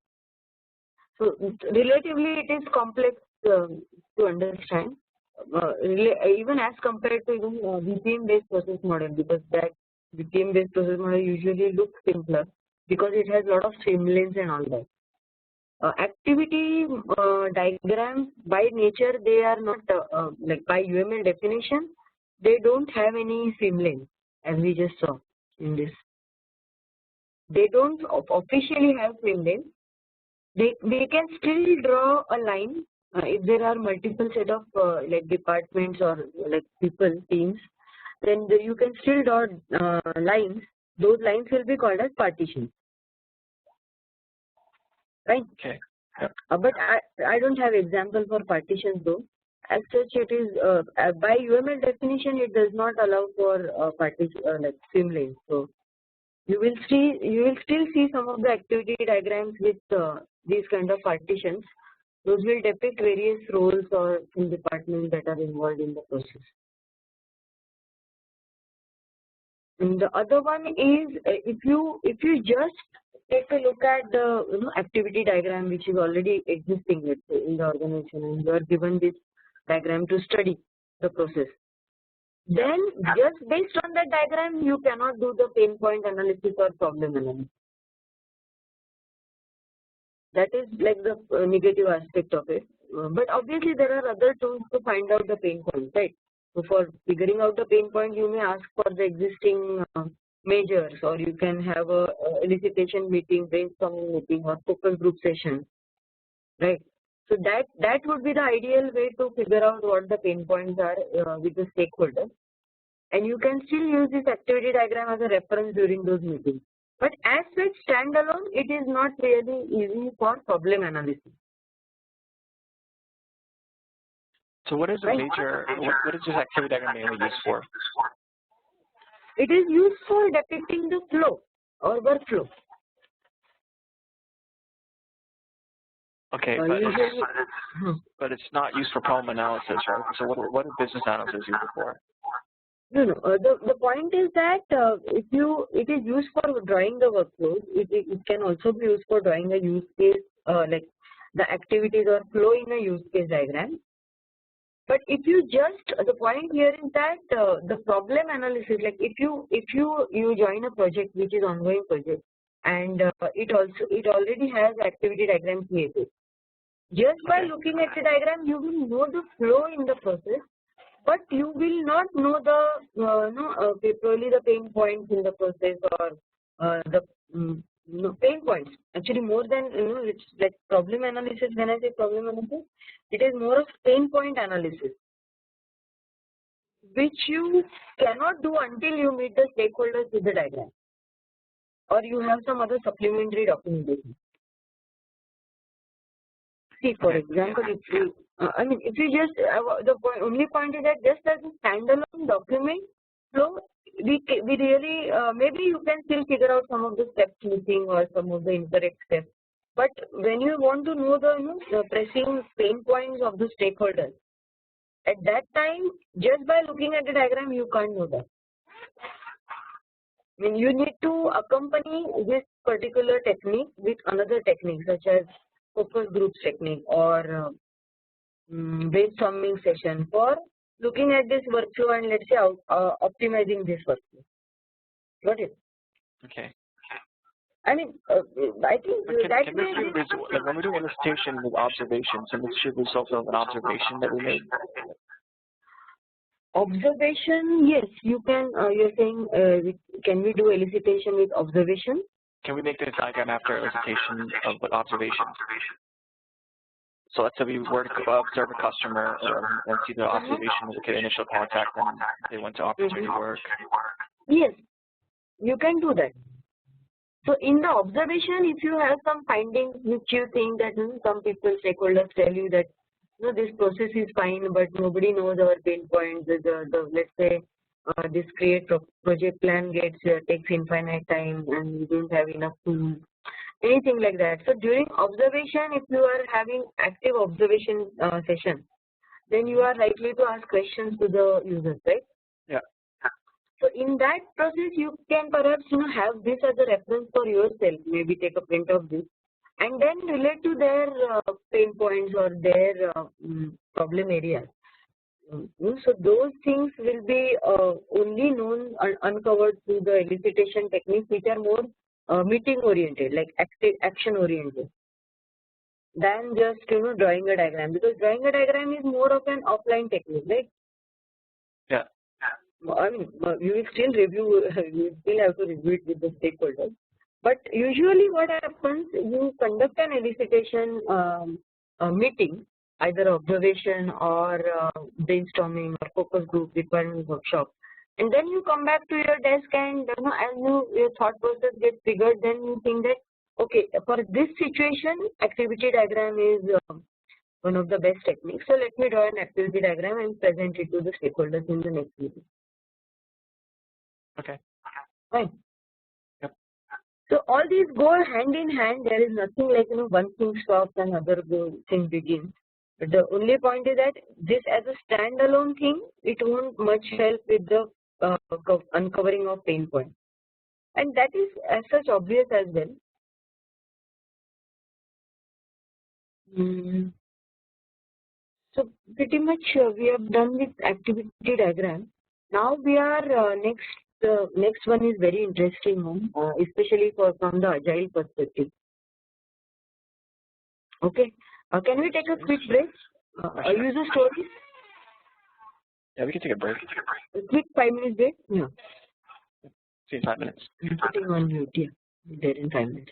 So relatively, it is complex to understand, even as compared to VPM-based process model, because that VPM-based process model usually looks simpler because it has a lot of streamlines and all that. Activity diagrams by nature, they are not like by UML definition, they don't have any streamlines, as we just saw in this. They don't officially have streamlines. They can still draw a line if there are multiple set of like departments or like people, teams, then you can still draw lines. Those lines will be called as partitions, right? Okay. But I don't have example for partitions though. As such, it is by UML definition, it does not allow for partition like streamlines. So you will still see some of the activity diagrams with these kind of partitions. Those will depict various roles or departments that are involved in the process. And the other one is if you just take a look at the activity diagram which is already existing, let's say, in the organization, and you are given this diagram to study the process. Then just based on that diagram, you cannot do the pain point analysis or problem analysis. That is like the negative aspect of it. But obviously there are other tools to find out the pain points, right? So for figuring out the pain point, you may ask for the existing measures, or you can have a elicitation meeting, brainstorming meeting, or focus group session, right? So that would be the ideal way to figure out what the pain points are with the stakeholders, and you can still use this activity diagram as a reference during those meetings. But as such, standalone, it is not really easy for problem analysis. So what is the major, what is this activity diagram mainly used for? It is used for depicting the flow or workflow. Okay, but it's not used for problem analysis, right? So what is business analysis used for? No. The point is that it is used for drawing the workflows. It can also be used for drawing a use case, like the activities or flow in a use case diagram. But if you the point here is that the problem analysis, like if you join a project which is ongoing project, and it already has activity diagram created. Just by looking at the diagram, you will know the flow in the process, but you will not know the probably the pain points in the process, or the pain points. Actually, more than it's like problem analysis. When I say problem analysis, it is more of pain point analysis, which you cannot do until you meet the stakeholders with the diagram, or you have some other supplementary documentation. See, for example, if you, if you just, only point is that just as a standalone document flow, we really, maybe you can still figure out some of the steps missing or some of the incorrect steps. But when you want to know the pressing pain points of the stakeholders, at that time, just by looking at the diagram, you can't know that. I mean, you need to accompany this particular technique with another technique, such as focus groups technique or brainstorming session, for looking at this workflow and, let's say, optimizing this workflow. Got it? Okay. I mean, I think that can this do this, like when we're doing elicitation with observations, and this should result of an observation that we made? Observation, yes, you can. You're saying, can we do elicitation with observation? Can we make this diagram after elicitation of observations? So let's say we were to observe a customer and see the observation with the initial contact, and they went to opportunity work. Yes, you can do that. So in the observation, if you have some findings which you think that some people, stakeholders tell you that this process is fine, but nobody knows our pain points. Let's say this project plan takes infinite time, and you don't have enough tools, anything like that. So during observation, if you are having active observation session, then you are likely to ask questions to the users, right? Yeah. So in that process, you can perhaps have this as a reference for yourself. Maybe take a print of this, and then relate to their pain points or their problem areas. So those things will be only known uncovered through the elicitation techniques, which are more meeting oriented, like action oriented, than just drawing a diagram, because drawing a diagram is more of an offline technique, right? Yeah. I mean, you will still review, you still have to review it with the stakeholders. But usually what happens, you conduct an elicitation meeting, either observation or brainstorming or focus group requirement workshop, and then you come back to your desk, and as your thought process gets triggered, then you think that, okay, for this situation, activity diagram is one of the best techniques. So let me draw an activity diagram and present it to the stakeholders in the next meeting. Okay. Fine. Yep. So all these go hand in hand. There is nothing like one thing stops and other thing begins. But the only point is that this as a standalone thing, it won't much help with the uncovering of pain points, and that is as such obvious as well. Mm, so pretty much we have done with activity diagram. Now we are next one is very interesting one, especially from the agile perspective. Okay, can we take a quick break? User stories. Yeah, we can take a break. A quick 5 minute break. Yeah. See you in 5 minutes. I'm putting on mute. Yeah, there in 5 minutes.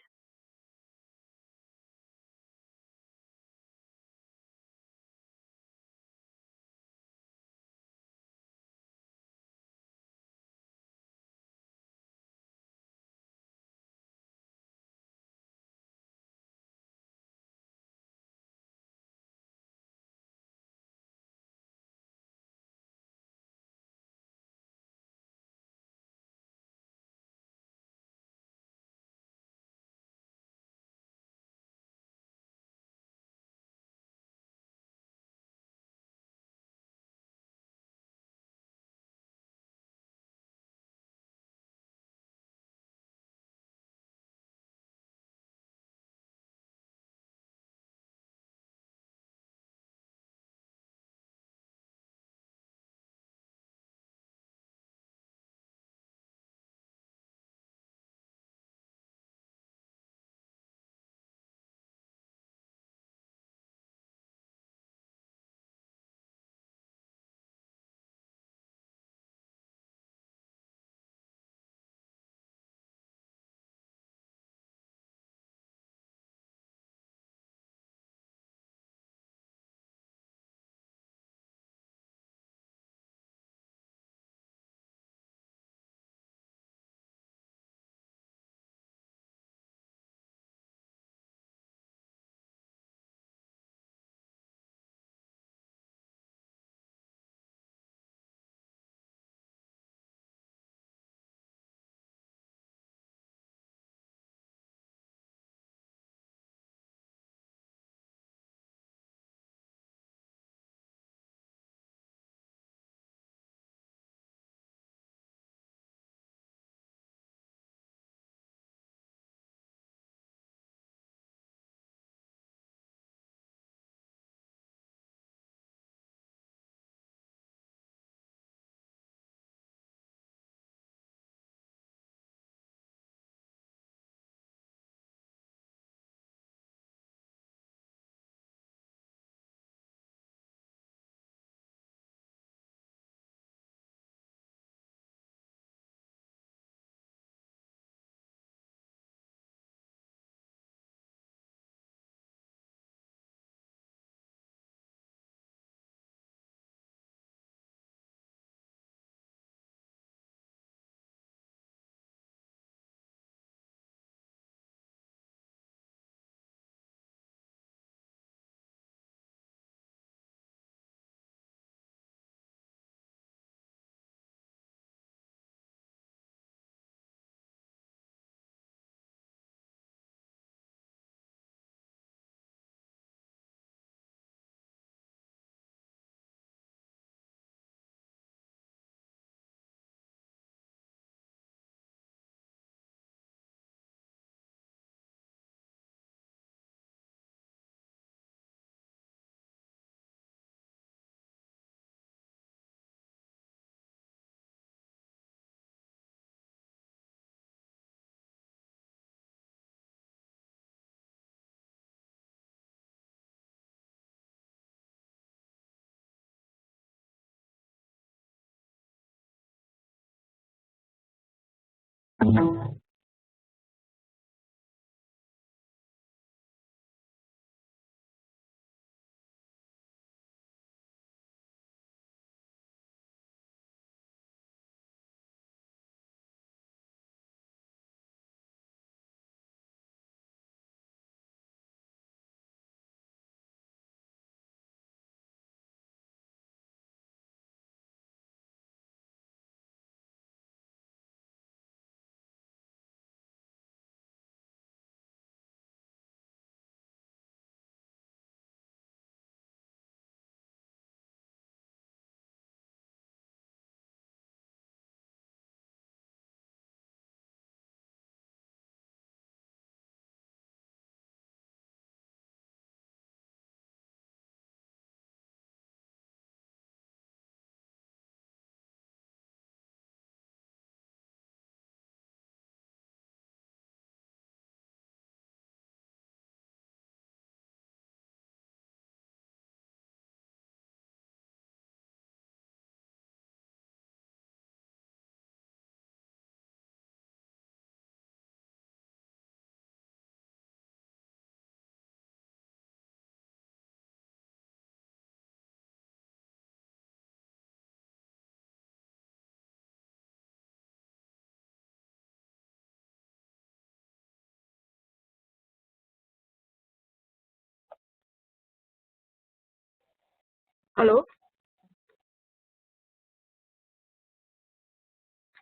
Hello?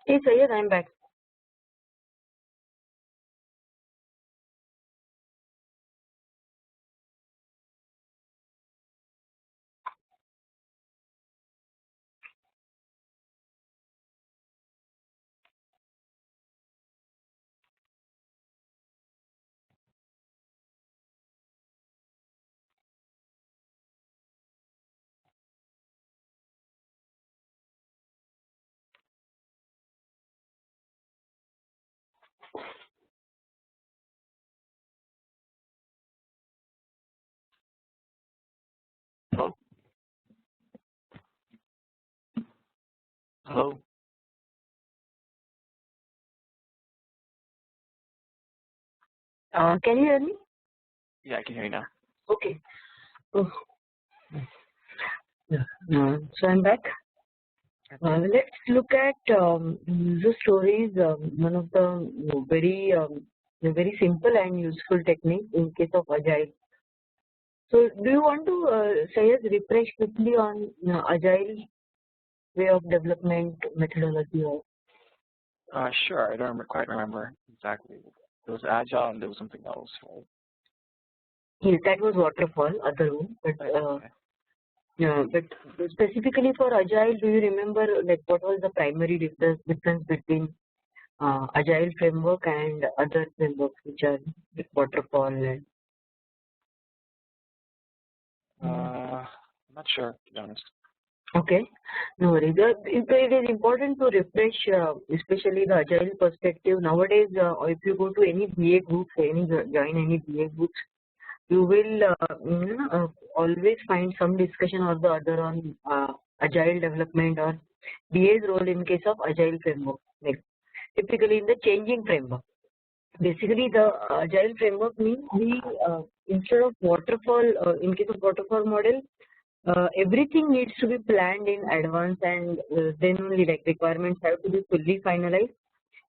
Hey Sayed, I'm back. Hello? Hello? Can you hear me? Yeah, I can hear you now. Okay. Oh. Yeah. So I'm back. Let's look at user stories. One of the very simple and useful technique in case of agile. So, do you want to say us refresh quickly on agile way of development methodology? Or Sure, I don't quite remember exactly. It was agile and there was something else, right? yes, that was waterfall, other one, but Okay. yeah, but specifically for agile, do you remember like what was the primary difference between agile framework and other frameworks which are waterfall and I'm not sure, to be honest. okay, no worries. It is important to refresh, especially the agile perspective. Nowadays, if you go to any BA groups, join any BA groups, you will always find some discussion or the other on agile development or BA's role in case of agile framework. Like typically in the changing framework. Basically, the agile framework means instead of waterfall, in case of waterfall model, everything needs to be planned in advance, and then only like requirements have to be fully finalized,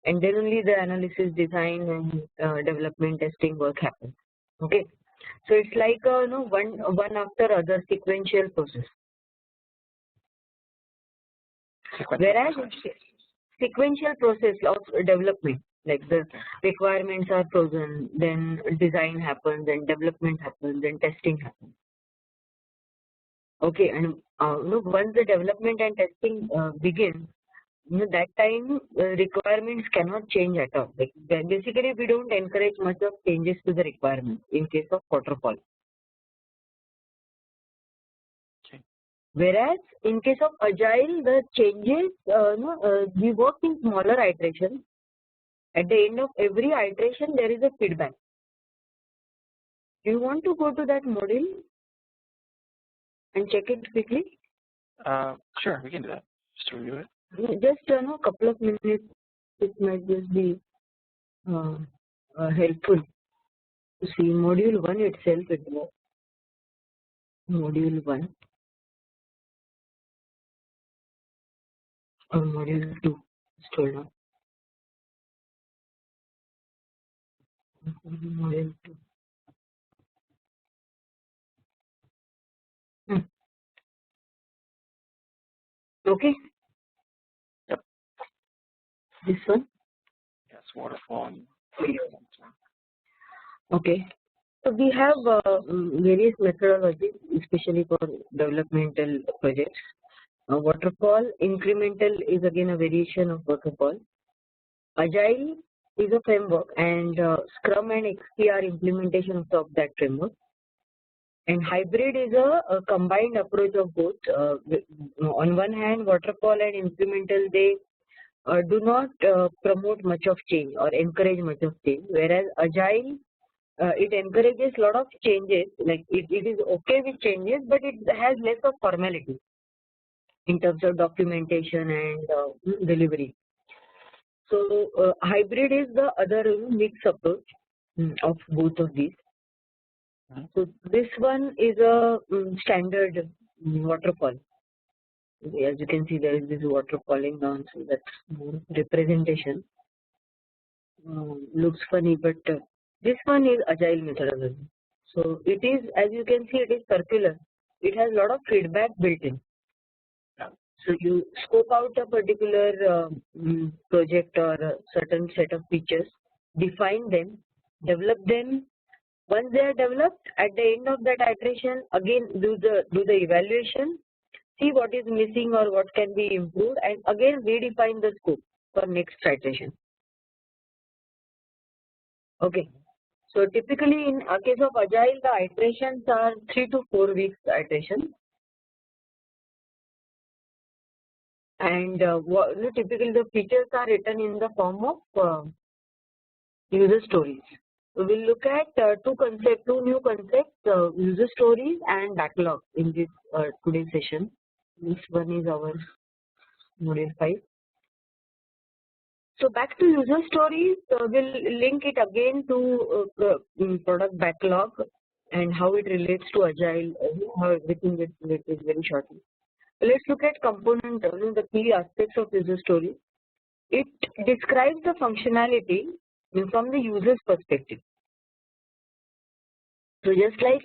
and then only the analysis, design, and development testing work happens. Okay, so it's like one after other sequential process. Whereas sequential process of development, like the requirements are frozen, then design happens, then development happens, then testing happens. Okay, and once the development and testing begins, that time requirements cannot change at all. Like basically, we don't encourage much of changes to the requirements in case of waterfall. Okay. Whereas in case of agile, the changes we work in smaller iterations. At the end of every iteration, there is a feedback. Do you want to go to that module and check it quickly? Sure, we can do that. Just to review it. Just a couple of minutes. It might just be helpful to see module 1 itself. It was module 1 or module 2. Just hold on. Module 2. Okay. Yep. This one. Yes, waterfall. Okay. So we have various methodologies, especially for developmental projects. Waterfall, incremental is again a variation of waterfall. Agile is a framework, and Scrum and XP are implementations of that framework. And hybrid is a combined approach of both. On one hand, waterfall and incremental, they do not promote much of change or encourage much of change, whereas agile it encourages a lot of changes. Like it is okay with changes, but it has less of formality in terms of documentation and delivery. So hybrid is the other mixed approach of both of these. So this one is a standard waterfall. As you can see, there is this water falling down, so that's more representation. Looks funny, but this one is agile methodology. So it is, as you can see, it is circular. it has a lot of feedback built in. Yeah. So you scope out a particular project or a certain set of features, define them, develop them. Once they are developed, at the end of that iteration, again do the evaluation, see what is missing or what can be improved, and again redefine the scope for next iteration. Okay. So typically in a case of Agile, the iterations are 3 to 4 weeks iteration. And typically the features are written in the form of user stories. So we'll look at two new concepts, user stories and backlog in this today's session. This one is our module 5. So back to user stories, we'll link it again to product backlog and how it relates to Agile, how everything gets related very shortly. Let's look at component, the key aspects of user story. It describes the functionality from the user's perspective. So just like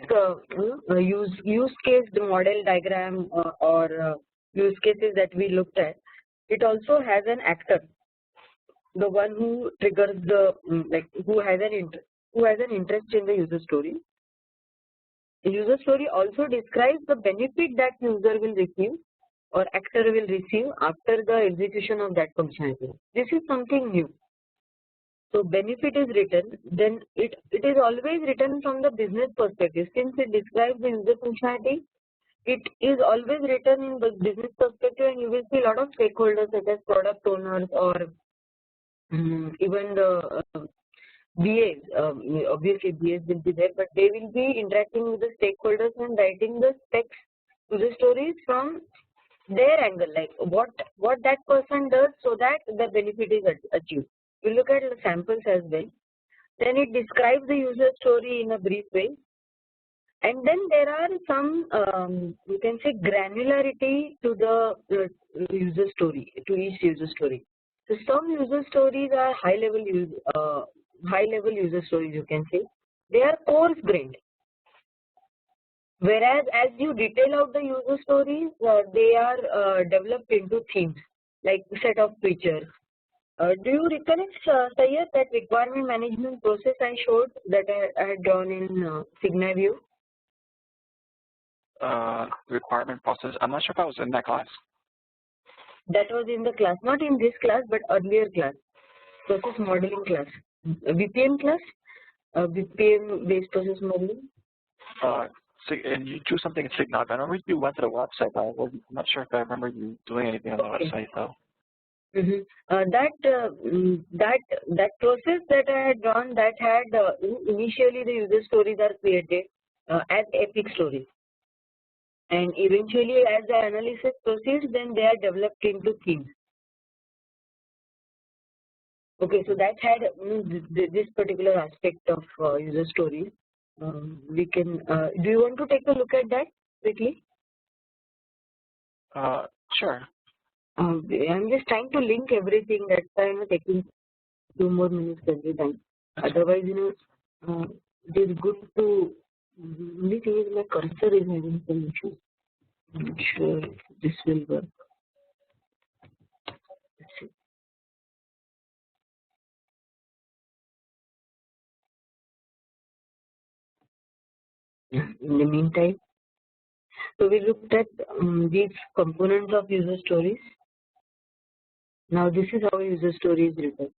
use case model diagram or use cases that we looked at, it also has an actor, the one who triggers the who has an interest in the user story. The user story also describes the benefit that user will receive or actor will receive after the execution of that functionality. This is something new. So benefit is written, then it is always written from the business perspective. Since it describes the user functionality, it is always written in the business perspective, and you will see a lot of stakeholders such as product owners or even the BAs. Obviously BAs will be there, but they will be interacting with the stakeholders and writing the specs, user stories from their angle, like what that person does so that the benefit is achieved. We look at the samples as well. Then it describes the user story in a brief way, and then there are some you can say granularity to the user story, to each user story. So some user stories are high level user stories, you can say. They are coarse grained. Whereas as you detail out the user stories, they are developed into themes, like set of features. Do you recollect, Sayyed, that requirement management process I showed that I had drawn in Signa view? Requirement process. I'm not sure if I was in that class. That was in the class, not in this class, but earlier class, process modeling class, BPM class, BPM based process modeling. And you drew something in Signa. I remember you went to the website, but I'm not sure if I remember you doing anything on the website though. That process that I had drawn, that had initially the user stories are created as epic stories, and eventually as the analysis proceeds, then they are developed into themes. Okay, so that had this particular aspect of user stories. We can. Do you want to take a look at that quickly? Sure. I'm just trying to link everything. That's why I'm taking 2 more minutes every time. Otherwise, it is good to. Only thing is my cursor is having some issues. I'm not sure if this will work. Let's see. In the meantime, so we looked at these components of user stories. Now this is how a user story is written.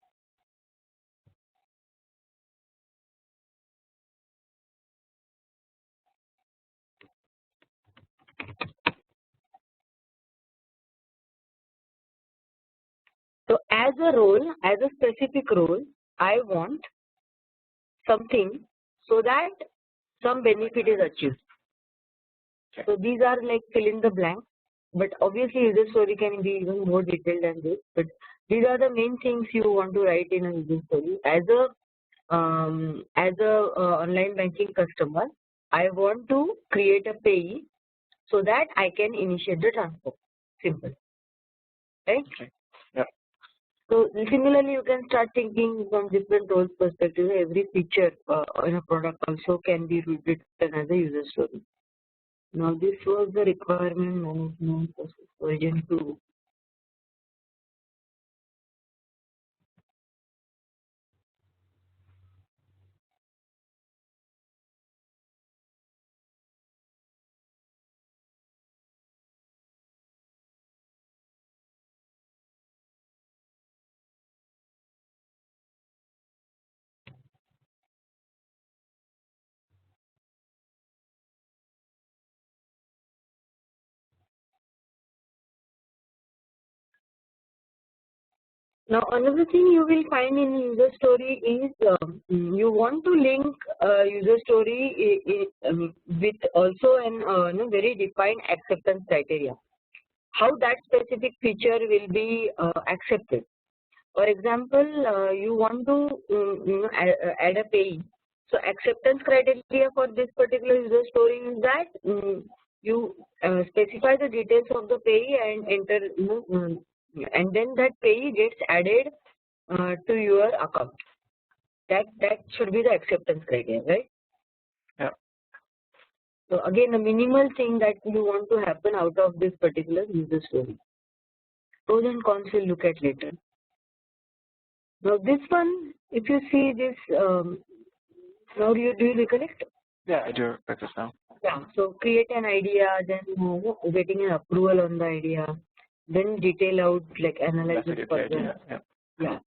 So as a role, as a specific role, I want something so that some benefit is achieved. So these are like fill in the blank, but obviously user story can be even more detailed than this. But these are the main things you want to write in a user story. As a online banking customer, I want to create a payee so that I can initiate the transfer. Simple, right? Okay. Yeah. So similarly, you can start thinking from different roles perspective. Every feature in a product also can be written as a user story. Now this was the requirement management process version 2. Now another thing you will find in user story is you want to link user story with also an very defined acceptance criteria. How that specific feature will be accepted. For example, you want to add a payee. So acceptance criteria for this particular user story is that you specify the details of the payee and enter and then that payee gets added to your account. That should be the acceptance criteria, right? Yeah. So again, the minimal thing that you want to happen out of this particular user story. Pros and cons we'll look at later. Now this one, if you see this, now do you recollect? Yeah, I do like this now. Yeah. So create an idea, then getting an approval on the idea, then detail out like analyze it further. Yeah.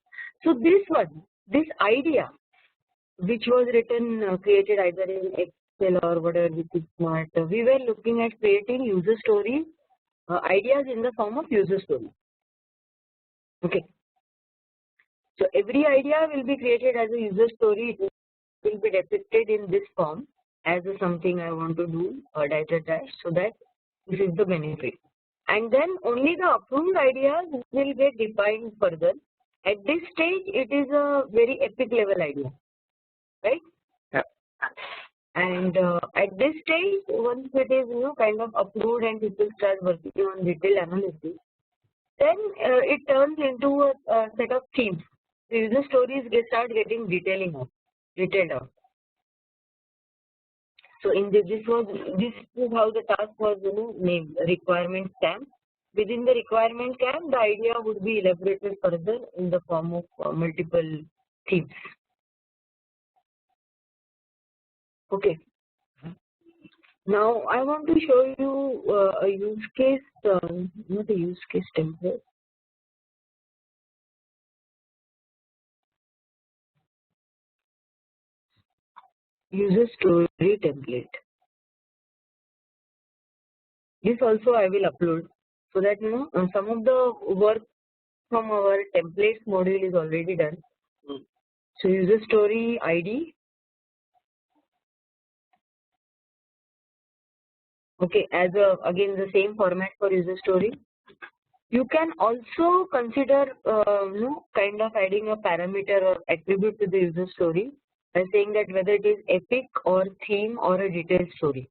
So this idea, which was written, created either in Excel or whatever, which is smart. We were looking at creating user stories, ideas in the form of user story. Okay. So every idea will be created as a user story. It will be depicted in this form as a something I want to do or dash, so that this is the benefit. And then only the approved ideas will get defined further. At this stage, it is a very epic level idea, right? Yeah. And at this stage, once it is kind of approved and people start working on detailed analysis, then it turns into a set of themes. The user stories start getting detailed out. So in this is how the task was named, requirement camp. Within the requirement camp, the idea would be elaborated further in the form of multiple themes. Okay. Now I want to show you a use case, not a use case template. User story template. This also I will upload so that some of the work from our templates module is already done. So user story ID. Okay, as again the same format for user story. You can also consider kind of adding a parameter or attribute to the user story by saying that whether it is epic or theme or a detailed story.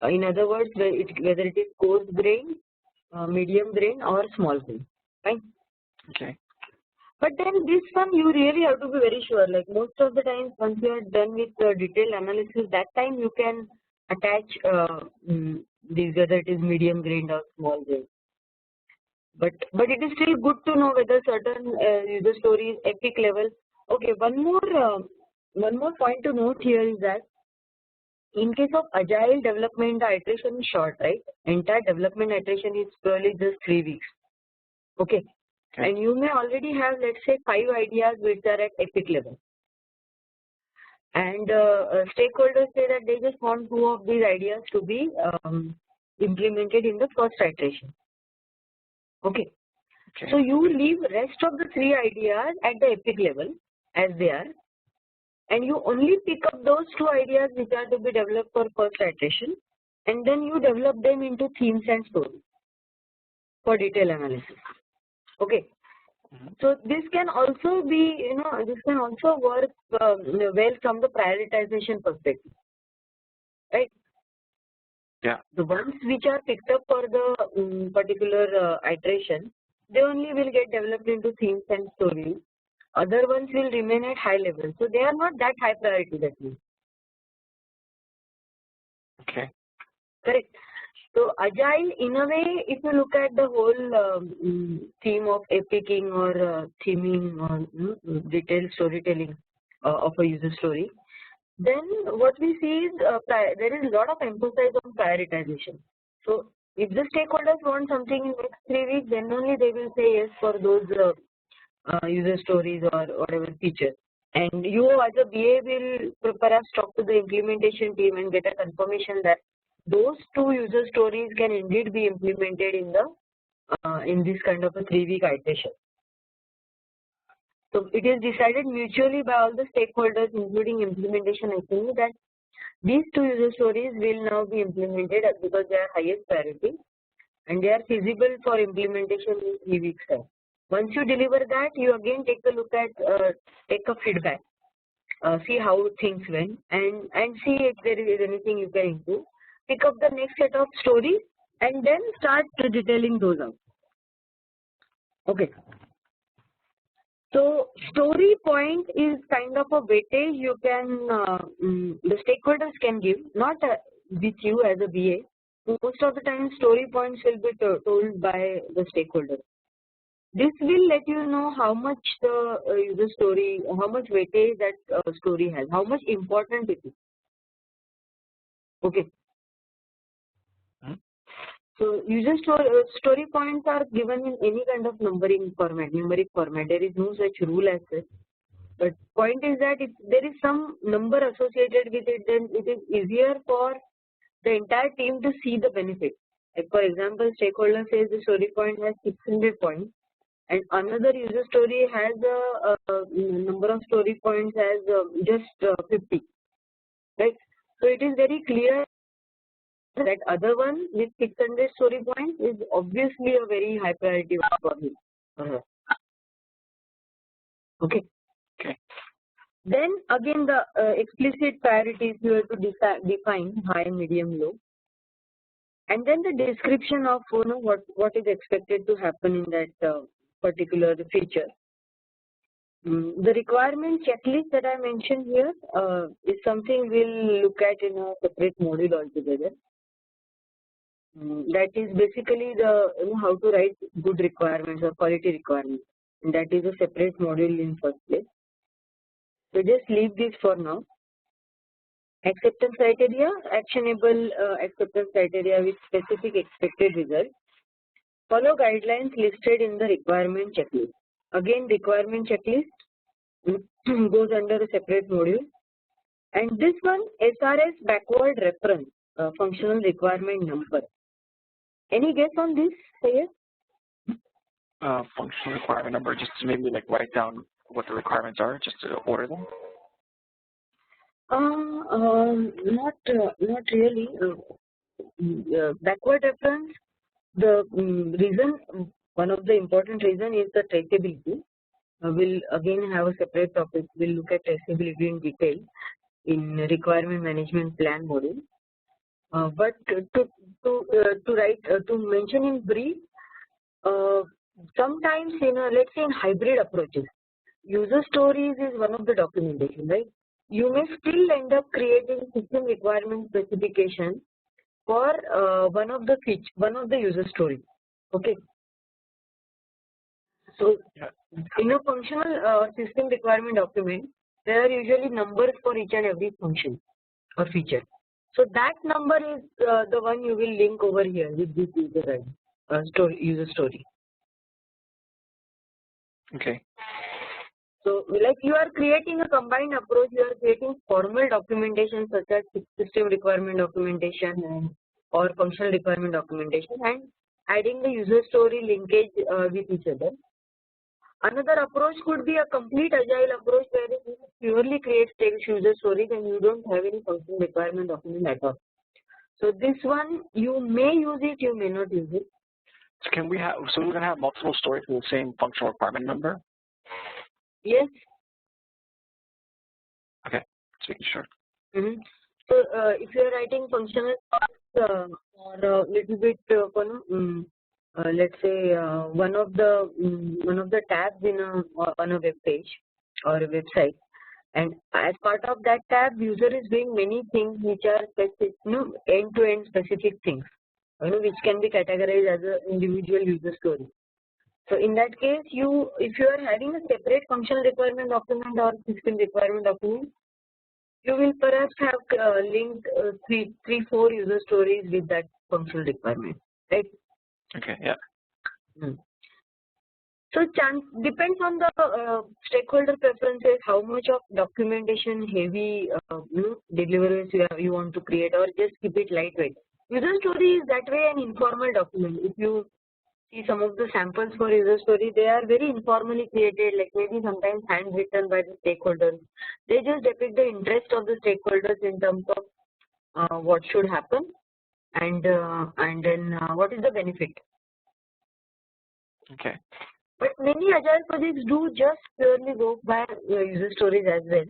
In other words, whether it is coarse grain, medium grain or small grain, right? Okay. But then this one you really have to be very sure. Like most of the times, once you are done with detailed analysis, that time you can attach whether it is medium grained or small grain. But it is still good to know whether certain user story is epic level. Okay, one more point to note here is that in case of agile development, the iteration is short, right? Entire development iteration is probably just 3 weeks. Okay. And you may already have, let's say, 5 ideas which are at epic level. And stakeholders say that they just want 2 of these ideas to be implemented in the first iteration. Okay. So you leave rest of the 3 ideas at the epic level as they are, and you only pick up those 2 ideas which are to be developed for first iteration, and then you develop them into themes and stories for detailed analysis. Okay. So this can also be, this can also work well from the prioritization perspective, right? Yeah. The ones which are picked up for the particular iteration, they only will get developed into themes and stories. Other ones will remain at high level, so they are not that high priority. That means. Okay. correct. So agile, in a way, if you look at the whole theme of epicing or theming or detailed storytelling of a user story, then what we see is there is a lot of emphasis on prioritization. So if the stakeholders want something in next 3 weeks, then only they will say yes for those user stories or whatever features. And you as a BA will perhaps talk to the implementation team and get a confirmation that those 2 user stories can indeed be implemented in the in this kind of a 3-week iteration. So it is decided mutually by all the stakeholders, including implementation SME, that these 2 user stories will now be implemented because they are highest priority and they are feasible for implementation in 3 weeks time. Once you deliver that, you again take a look at take a feedback, see how things went, and see if there is anything you can improve. Pick up the next set of stories and then start detailing those out. Okay. So story point is kind of a weightage you can the stakeholders can give, not with you as a BA. Most of the time story points will be told by the stakeholders. This will let you know how much the user story, how much weightage that story has, how much important it is. Okay. So user story points are given in any kind of numeric format. There is no such rule as such. But point is that if there is some number associated with it, then it is easier for the entire team to see the benefit. Like for example, stakeholder says the story point has 600 points, and another user story has a number of story points as just 50. Right. So it is very clear that other one with 600 story points is obviously a very high priority for him. Okay. Okay. Then again the explicit priorities you have to define high, medium, low, and then the description of what is expected to happen in that particular feature. The requirement checklist that I mentioned here is something we'll look at in a separate module altogether. That is basically the how to write good requirements or quality requirements, and that is a separate module in first place. So just leave this for now. Acceptance criteria, actionable acceptance criteria with specific expected results. Follow guidelines listed in the requirement checklist. Again, requirement checklist goes under a separate module. And this one, SRS backward reference, functional requirement number. Any guess on this, Sayed? Functional requirement number, just to maybe like write down what the requirements are, just to order them. Not really. Backward reference. The reason, one of the important reason is the traceability. We'll again have a separate topic. We'll look at traceability in detail in requirement management plan module. But to mention in brief, sometimes let's say in hybrid approaches, user stories is one of the documentation, right? You may still end up creating system requirement specification for one of the user stories. Okay. So in a functional system requirement document, there are usually numbers for each and every function or feature. So that number is the one you will link over here with this user story. Okay. So like you are creating a combined approach, you are creating formal documentation such as system requirement documentation or functional requirement documentation, and adding the user story linkage with each other. Another approach could be a complete agile approach where you purely create user stories and you don't have any functional requirement document at all. So this one you may use it, you may not use it. So we're gonna have multiple stories with the same functional requirement number? Yes. Okay, just making sure. So if you are writing functional or a little bit, let's say one of the tabs in on a web page or a website, and as part of that tab, user is doing many things which are specific, end-to-end specific things, which can be categorized as an individual user story. So in that case, if you are having a separate functional requirement document or system requirement document, you will perhaps have linked three, 4 user stories with that functional requirement, right? Okay. Yeah. So depends on the stakeholder preferences, how much of documentation heavy deliveries you want to create, or just keep it lightweight. User story is that way an informal document. If you see some of the samples for user story, they are very informally created, like maybe sometimes handwritten by the stakeholders. They just depict the interest of the stakeholders in terms of what should happen, and then what is the benefit. Okay. But many agile projects do just purely go by user stories as well.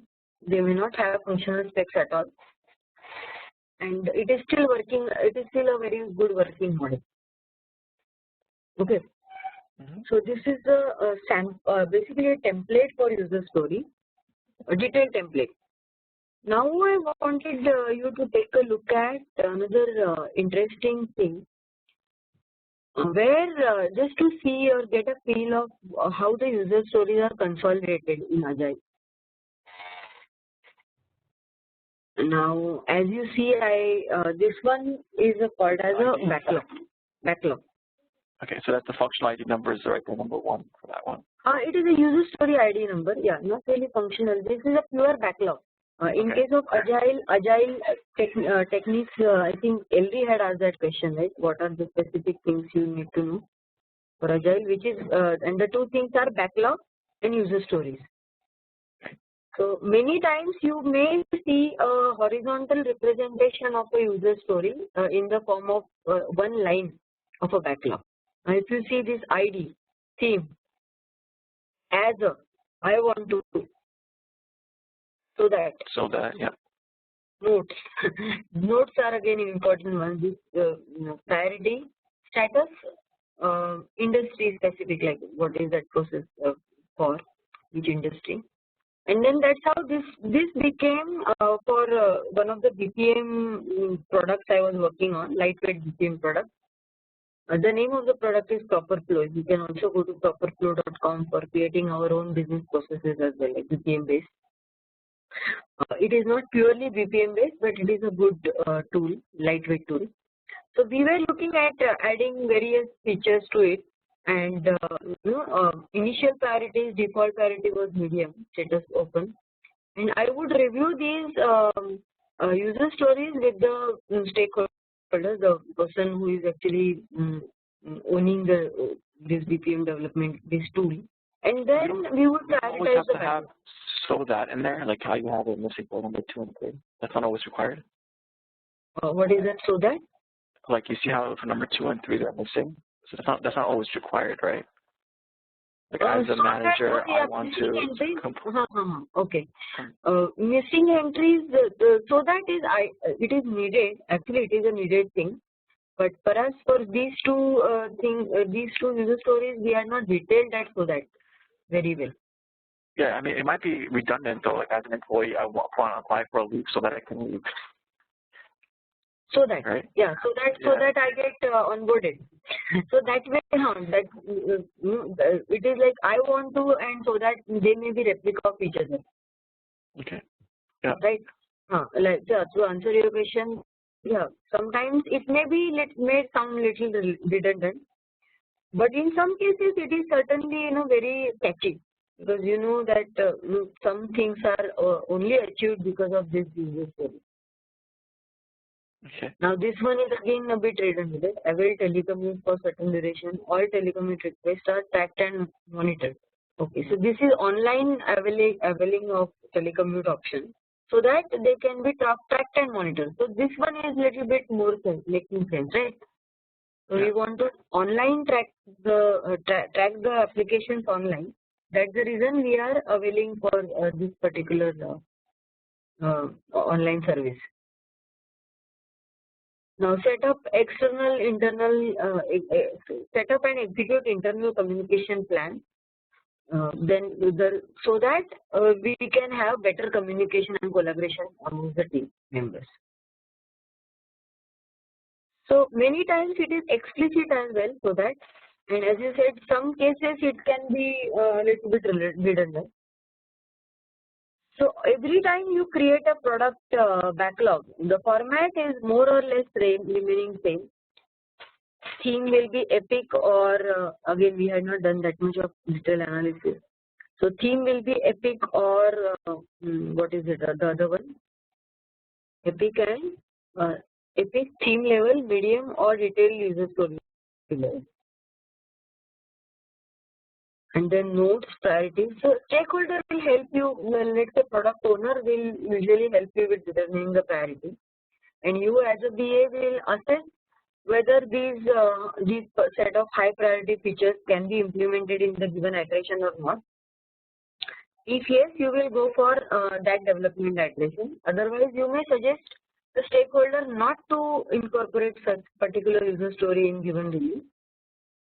They may not have functional specs at all, and it is still working. It is still a very good working model. Okay. So this is basically a template for user story, a detailed template. Now I wanted you to take a look at another interesting thing, where just to see or get a feel of how the user stories are consolidated in Agile. Now, as you see, this one is called as a backlog. Okay, so that's the functional ID number is right there, number 1 for that one. It is a user story ID number. Yeah, not really functional. This is a pure backlog. In case of agile techniques, I think LD had asked that question, right? What are the specific things you need to know for agile? Which is and the 2 things are backlog and user stories. So many times you may see a horizontal representation of a user story in the form of one line of a backlog. If you see this ID, theme, as a, I want to, so that, yeah. Notes. Notes are again important ones. This priority, status, industry specific, like what is that process for which industry. And then that's how this became for one of the BPM products I was working on, lightweight BPM product. The name of the product is ProperFlow. You can also go to properflow.com for creating our own business processes as well, like BPM based. It is not purely BPM based, but it is a good tool, lightweight tool. So we were looking at adding various features to it, and initial priorities, default priority was medium, status open, and I would review these user stories with the stakeholder, the person who is actually owning this BPM development, this tool, and then we would prioritize the have so that in there, like how you have it missing for number 2 and 3. That's not always required. What is that? So that? Like you see how for number 2 and 3 they're missing. So that's not always required, right? Like as a manager, I want to. Okay. Missing entries. So that is it is needed. Actually, it is a needed thing. But for us, for these two these 2 user stories, we are not detailed that so that very well. Yeah, I mean it might be redundant though. Like as an employee, I want to apply for a leave so that I can leave. So that, right? Yeah, so that I get onboarded. So that way, it is like I want to, and so that they may be replica of each other. Okay. Yeah. Right. To answer your question, yeah, sometimes it may sound little redundant, but in some cases it is certainly very catchy, because you know that some things are only achieved because of this user story. Okay. Now this one is again a bit redundant. Avail telecommute for certain duration. All telecommute requests are tracked and monitored. Okay, so this is online availing of telecommute option, so that they can be tracked and monitored. So this one is little bit more making sense, right? So we want to online track the applications online. That's the reason we are availing for this particular online service. Now set up and execute internal communication plan. so that we can have better communication and collaboration among the team members. So many times it is explicit as well, so that, and as you said, some cases it can be a little bit redundant. So every time you create a product backlog, the format is more or less remaining same. Theme will be epic, or again we had not done that much of detailed analysis. So theme will be epic, or what is it? The other one, epic and epic, theme level, medium, or detailed user story level. And then notes, priorities. So stakeholder will help you. Well, let's say product owner will usually help you with determining the priority, and you as a BA will assess whether these set of high priority features can be implemented in the given iteration or not. If yes, you will go for that development iteration. Otherwise, you may suggest the stakeholder not to incorporate such particular user story in given release,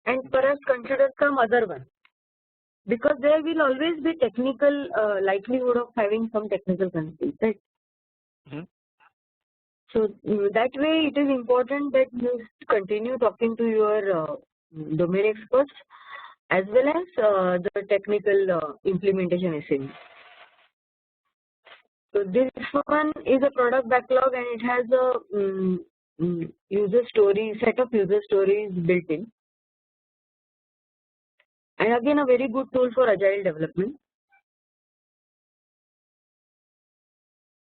and perhaps consider some other one, because there will always be technical likelihood of having some technical constraints, right? Mm-hmm. So that way, it is important that you continue talking to your domain experts as well as the technical implementation SME. So this one is a product backlog, and it has a user story, set of user stories built in, and again a very good tool for agile development.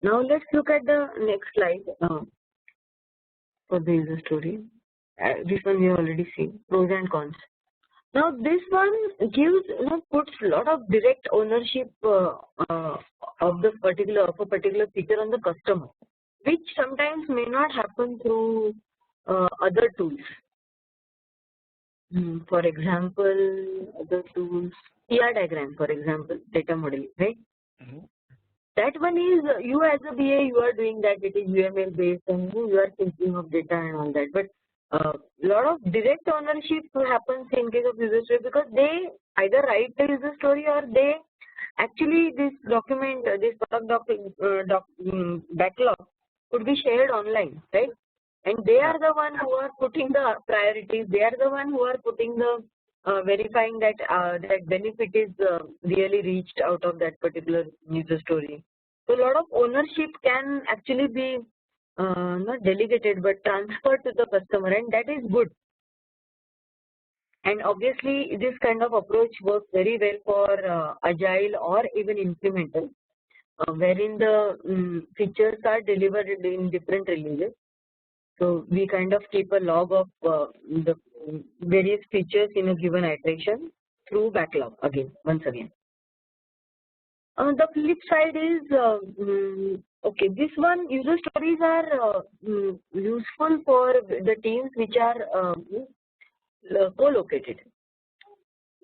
Now let's look at the next slide for the user story. This one we have already seen, pros and cons. Now this one gives, puts a lot of direct ownership of a particular feature on the customer, which sometimes may not happen through other tools. For example, other tools, PR diagram, for example, data modeling, right? Mm-hmm. That one is, you as a BA, you are doing that, it is UML based, and you are thinking of data and all that. But a lot of direct ownership happens in case of user story, because they either write the user story, or they actually, this document, this product backlog could be shared online, right? And they are the one who are putting the priorities. They are the one who are putting the verifying that that benefit is really reached out of that particular user story. So a lot of ownership can actually be not delegated but transferred to the customer, and that is good. And obviously, this kind of approach works very well for agile or even incremental, wherein the features are delivered in different releases. So we kind of keep a log of the various features in a given iteration through backlog once again. The flip side is, okay, this one, user stories are useful for the teams which are co-located,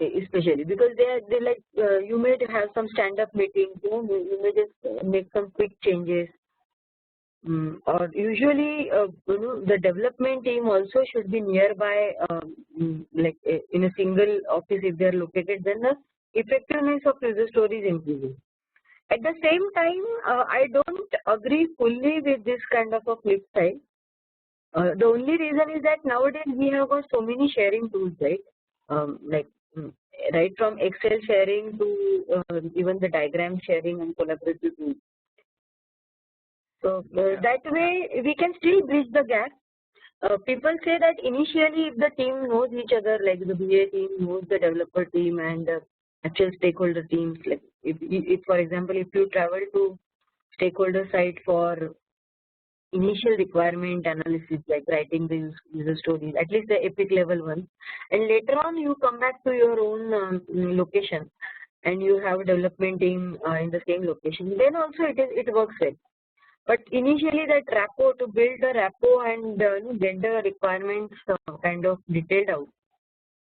especially because they like, you may have some stand-up meetings, you may just make some quick changes. Or usually, the development team also should be nearby, like in a single office if they are located, then the effectiveness of user stories increases. At the same time, I don't agree fully with this kind of a flip side. The only reason is that nowadays we have got so many sharing tools, right? Like right from Excel sharing to even the diagram sharing and collaborative tools. So that way we can still bridge the gap. People say that initially if the team knows each other, like the BA team knows the developer team and actual stakeholder teams, like if for example, if you travel to stakeholder site for initial requirement analysis, like writing the user stories, at least the epic level one, and later on you come back to your own location and you have a development team in the same location, then also it works well. But initially that rapport, to build the rapport and get the requirements kind of detailed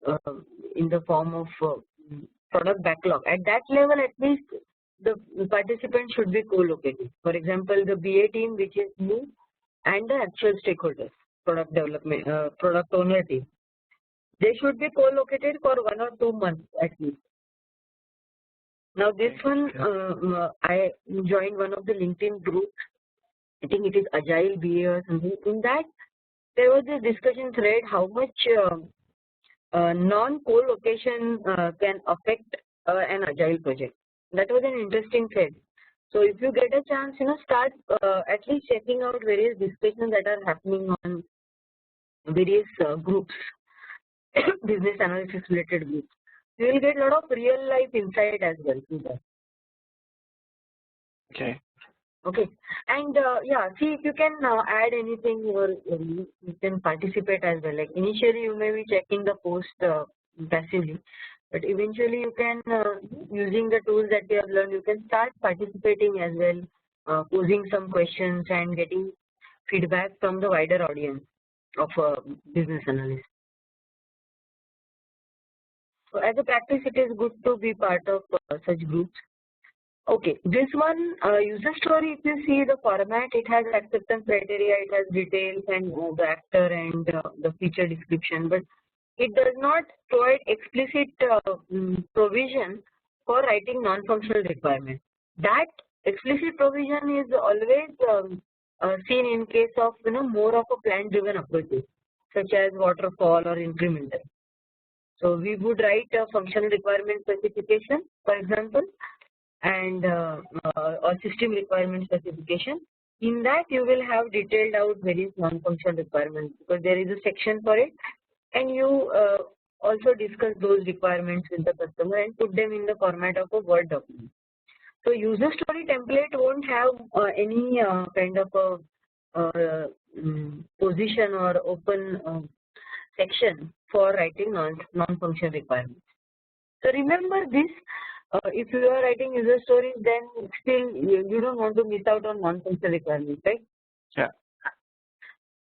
out in the form of product backlog, at that level at least the participants should be co-located. For example, the BA team, which is new, and the actual stakeholders, product development, product owner team, they should be co-located for 1 or 2 months at least. Now this one, I joined one of the LinkedIn groups. I think it is Agile BA or something. In that, there was a discussion thread how much non-co-location can affect an Agile project. That was an interesting thread. So if you get a chance, start at least checking out various discussions that are happening on various groups, business analysis related groups. You will get a lot of real life insight as well to that. Okay. Okay, and yeah, see if you can add anything or you can participate as well. Like initially you may be checking the post passively, but eventually you can using the tools that you have learned, you can start participating as well, posing some questions and getting feedback from the wider audience of business analyst. So as a practice, it is good to be part of such groups. Okay, this one user story, if you see the format, it has acceptance criteria, it has details and the actor and the feature description, but it does not provide explicit provision for writing non-functional requirements. That explicit provision is always seen in case of more of a plan-driven approaches, such as waterfall or incremental. So we would write a functional requirement specification, for example, and a system requirement specification. In that you will have detailed out various non-functional requirements because there is a section for it, and you also discuss those requirements with the customer and put them in the format of a Word document. So user story template won't have any kind of a position or open section for writing non-functional requirements. So remember this. If you are writing user stories, then still you don't want to miss out on non-functional requirements, right? Yeah.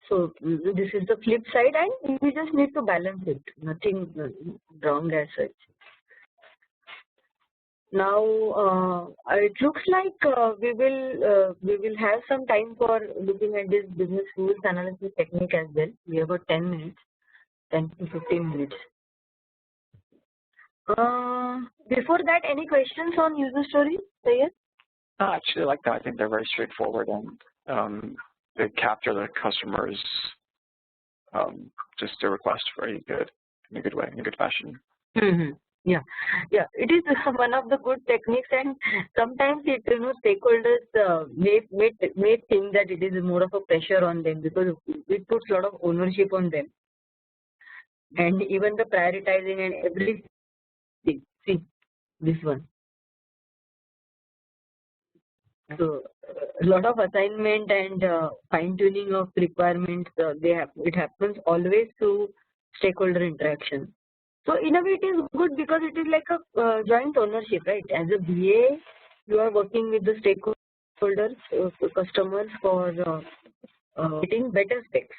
So this is the flip side, and we just need to balance it. Nothing wrong as such. Now it looks like we will have some time for looking at this business rules analysis technique as well. We have got 10 minutes, 10 to 15 minutes. Before that, any questions on user stories, Sayed? I actually like that. I think they're very straightforward and they capture the customer's just their request very good in a good way, in a good fashion. Yeah, it is one of the good techniques, and sometimes it stakeholders may think that it is more of a pressure on them because it puts a lot of ownership on them, and even the prioritizing and everything. See this one. So a lot of assignment and fine tuning of requirements. It happens always through stakeholder interaction. So in a way it is good because it is like a joint ownership, right? As a BA, you are working with the stakeholders, customers for getting better specs.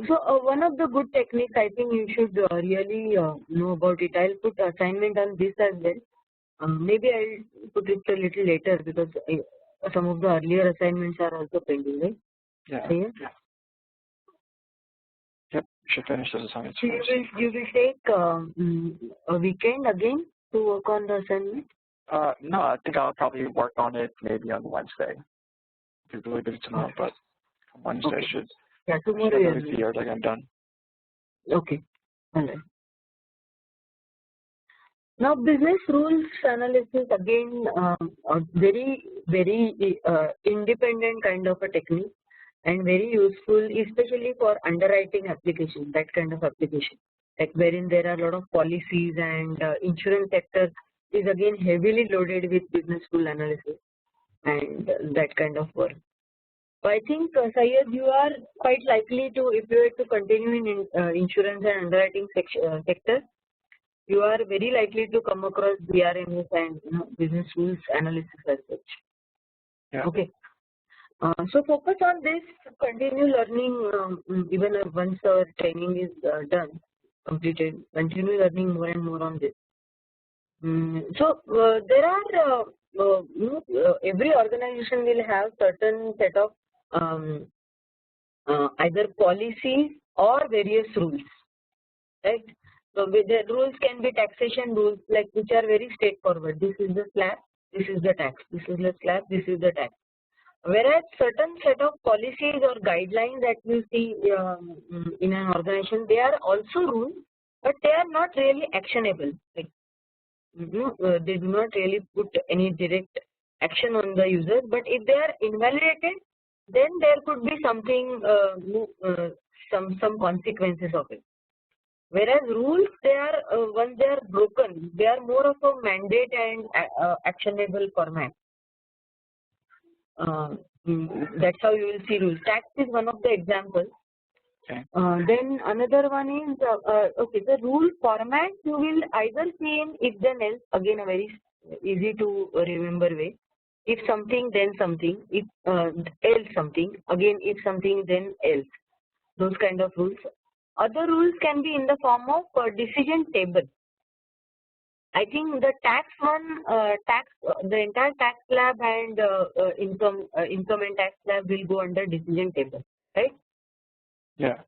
So one of the good techniques, I think you should really know about it. I'll put assignment on this as well. Maybe I'll put it a little later because some of the earlier assignments are also pending, right? Yeah. Yep. Should finish those assignments. So you will take a weekend again to work on the assignment? No, I think I'll probably work on it maybe on Wednesday. It's really busy tomorrow, but on Wednesday I should. Yeah, tomorrow. Like I'm done. Okay. All right. Now, business rules analysis again, a very independent kind of a technique and very useful, especially for underwriting application, that kind of application, like wherein there are a lot of policies and insurance sector is again heavily loaded with business rule analysis and that kind of work. So I think Syed, you are quite likely to, if you were to continue in insurance and underwriting sector, you are very likely to come across BRMS and business rules analysis as such. Yeah. Okay. So focus on this, continue learning even once our training is completed, continue learning more and more on this. So there are, every organization will have certain set of either policies or various rules, right? So the rules can be taxation rules, like which are very straightforward. This is the slab, this is the tax. This is the slab, this is the tax. Whereas certain set of policies or guidelines that you see in an organization, they are also rules, but they are not really actionable. Like they do not really put any direct action on the users. But if they are invalidated, then there could be something, some consequences of it. Whereas rules, they are once they are broken, they are more of a mandate and actionable format. That's how you will see rules. Tax is one of the examples. Okay. Then another one is okay. The rule format you will either see in if then else, again a very easy to remember way. If something then something, if else something, again if something then else. Those kind of rules. Other rules can be in the form of decision table. I think the tax one, the entire tax slab and income and tax slab will go under decision table, right? Yeah.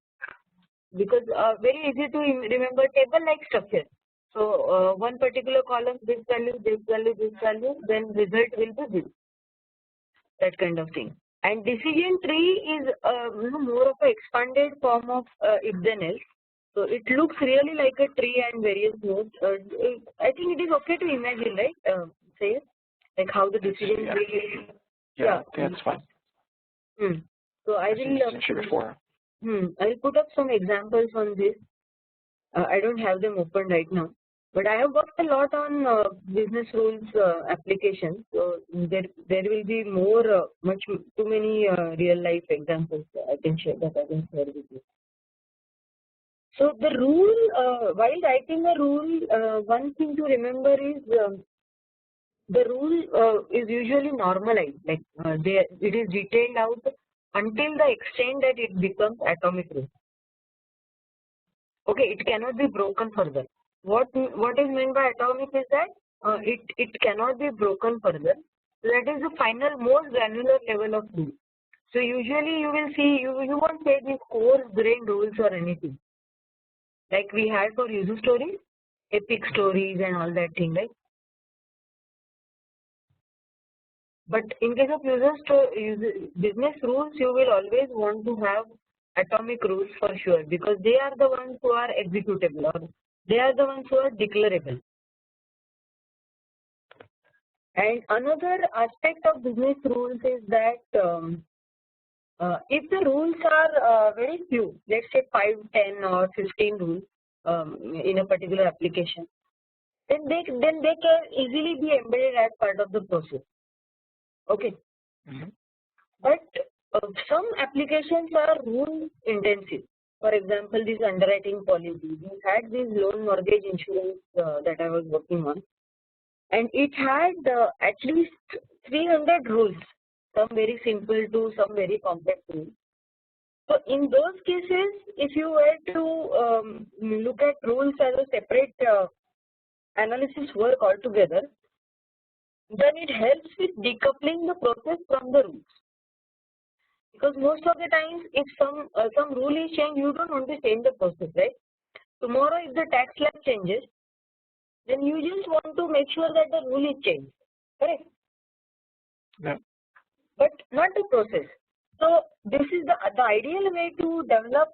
Because very easy to remember table like structure. So one particular column, this value, this value, this value, then result will be this. That kind of thing. And decision tree is more of an expanded form of if then else. So it looks really like a tree and various nodes. I think it is okay to imagine, right? Say like how the decision tree. Yeah, that's fine. So I will. I will put up some examples on this. I don't have them open right now, but I have worked a lot on business rules applications. So there will be more, too many real life examples I can share with you. So the rule, while writing a rule, one thing to remember is the rule is usually normalized, like it is detailed out until the extent that it becomes atomic rule. Okay, it cannot be broken further. What is meant by atomic is that it cannot be broken further. That is the final most granular level of rule. So usually you will see you won't say these coarse-grained rules or anything like we had for user stories, epic stories and all that thing, right? But in case of business rules, you will always want to have atomic rules for sure, because they are the ones who are executable, or they are the ones who are declarable. And another aspect of business rules is that if the rules are very few, let's say 5, 10 or 15 rules in a particular application, then they can easily be embedded as part of the process. Okay. But some applications are rule intensive. For example, this underwriting policy. We had this loan mortgage insurance that I was working on, and it had at least 300 rules, some very simple to some very complex rules. So in those cases, if you were to look at rules as a separate analysis work altogether, then it helps with decoupling the process from the rules. Because most of the times, if some rule is changed, you don't want to change the process, right? Tomorrow, if the tax slab changes, then you just want to make sure that the rule is changed, correct? Yeah. But not the process. So this is the ideal way to develop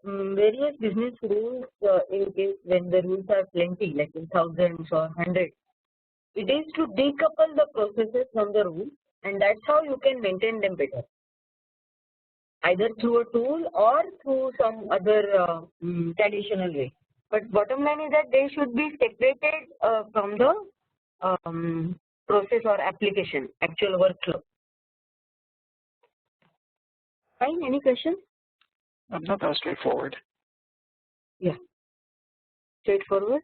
various business rules in case when the rules are plenty, like in thousands or hundreds. It is to decouple the processes from the rules, and that's how you can maintain them better, either through a tool or through some other traditional way. But bottom line is that they should be separated from the process or application, actual workflow. Fine, any questions? Not that straightforward. Yeah, straightforward.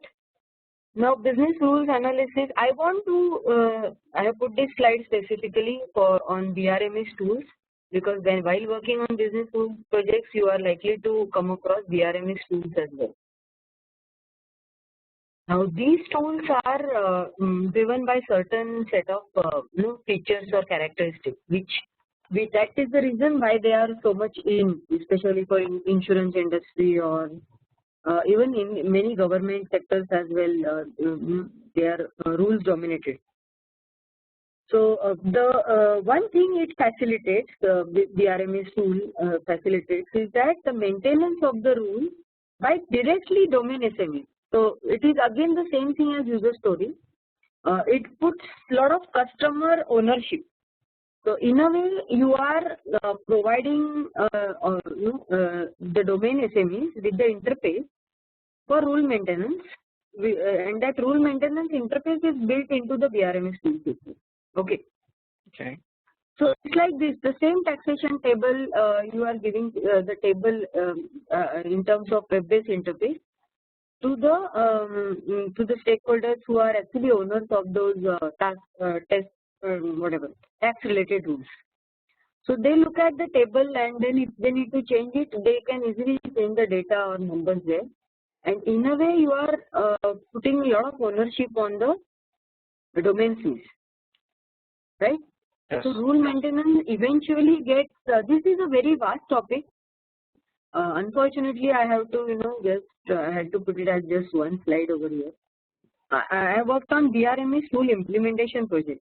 Now, business rules analysis. I want to. I have put this slide specifically on BRMS tools, because when while working on business rules projects, you are likely to come across BRMS tools as well. Now, these tools are driven by certain set of features or characteristics, which that is the reason why they are so much in, especially for insurance industry or Even in many government sectors as well, they are rules dominated. So the one thing it facilitates, the RMS tool facilitates, is that the maintenance of the rule by directly domain SME. So it is again the same thing as user story. It puts a lot of customer ownership. So in a way, you are providing the domain SMEs with the interface for rule maintenance, and that rule maintenance interface is built into the BRMS tool system. Okay. Okay. So it's like this: the same taxation table you are giving the table in terms of web-based interface to the stakeholders who are actually owners of those tax-related rules. So they look at the table, and then if they need to change it, they can easily change the data or numbers there. And in a way, you are putting a lot of ownership on the domain fees, right? Yes. So rule maintenance eventually gets. This is a very vast topic. Unfortunately, I have to, I had to put it as just one slide over here. I worked on BRMS tool implementation project.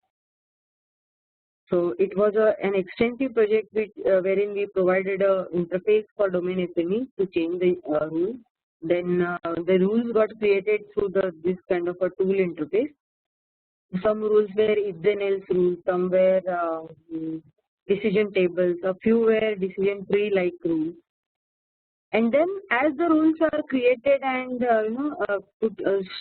So it was an extensive project wherein we provided a interface for domain SME to change the rules. Then the rules got created through this kind of a tool interface. Some rules were if-then-else rules, some were decision tables, a few were decision tree-like rules. And then, as the rules are created and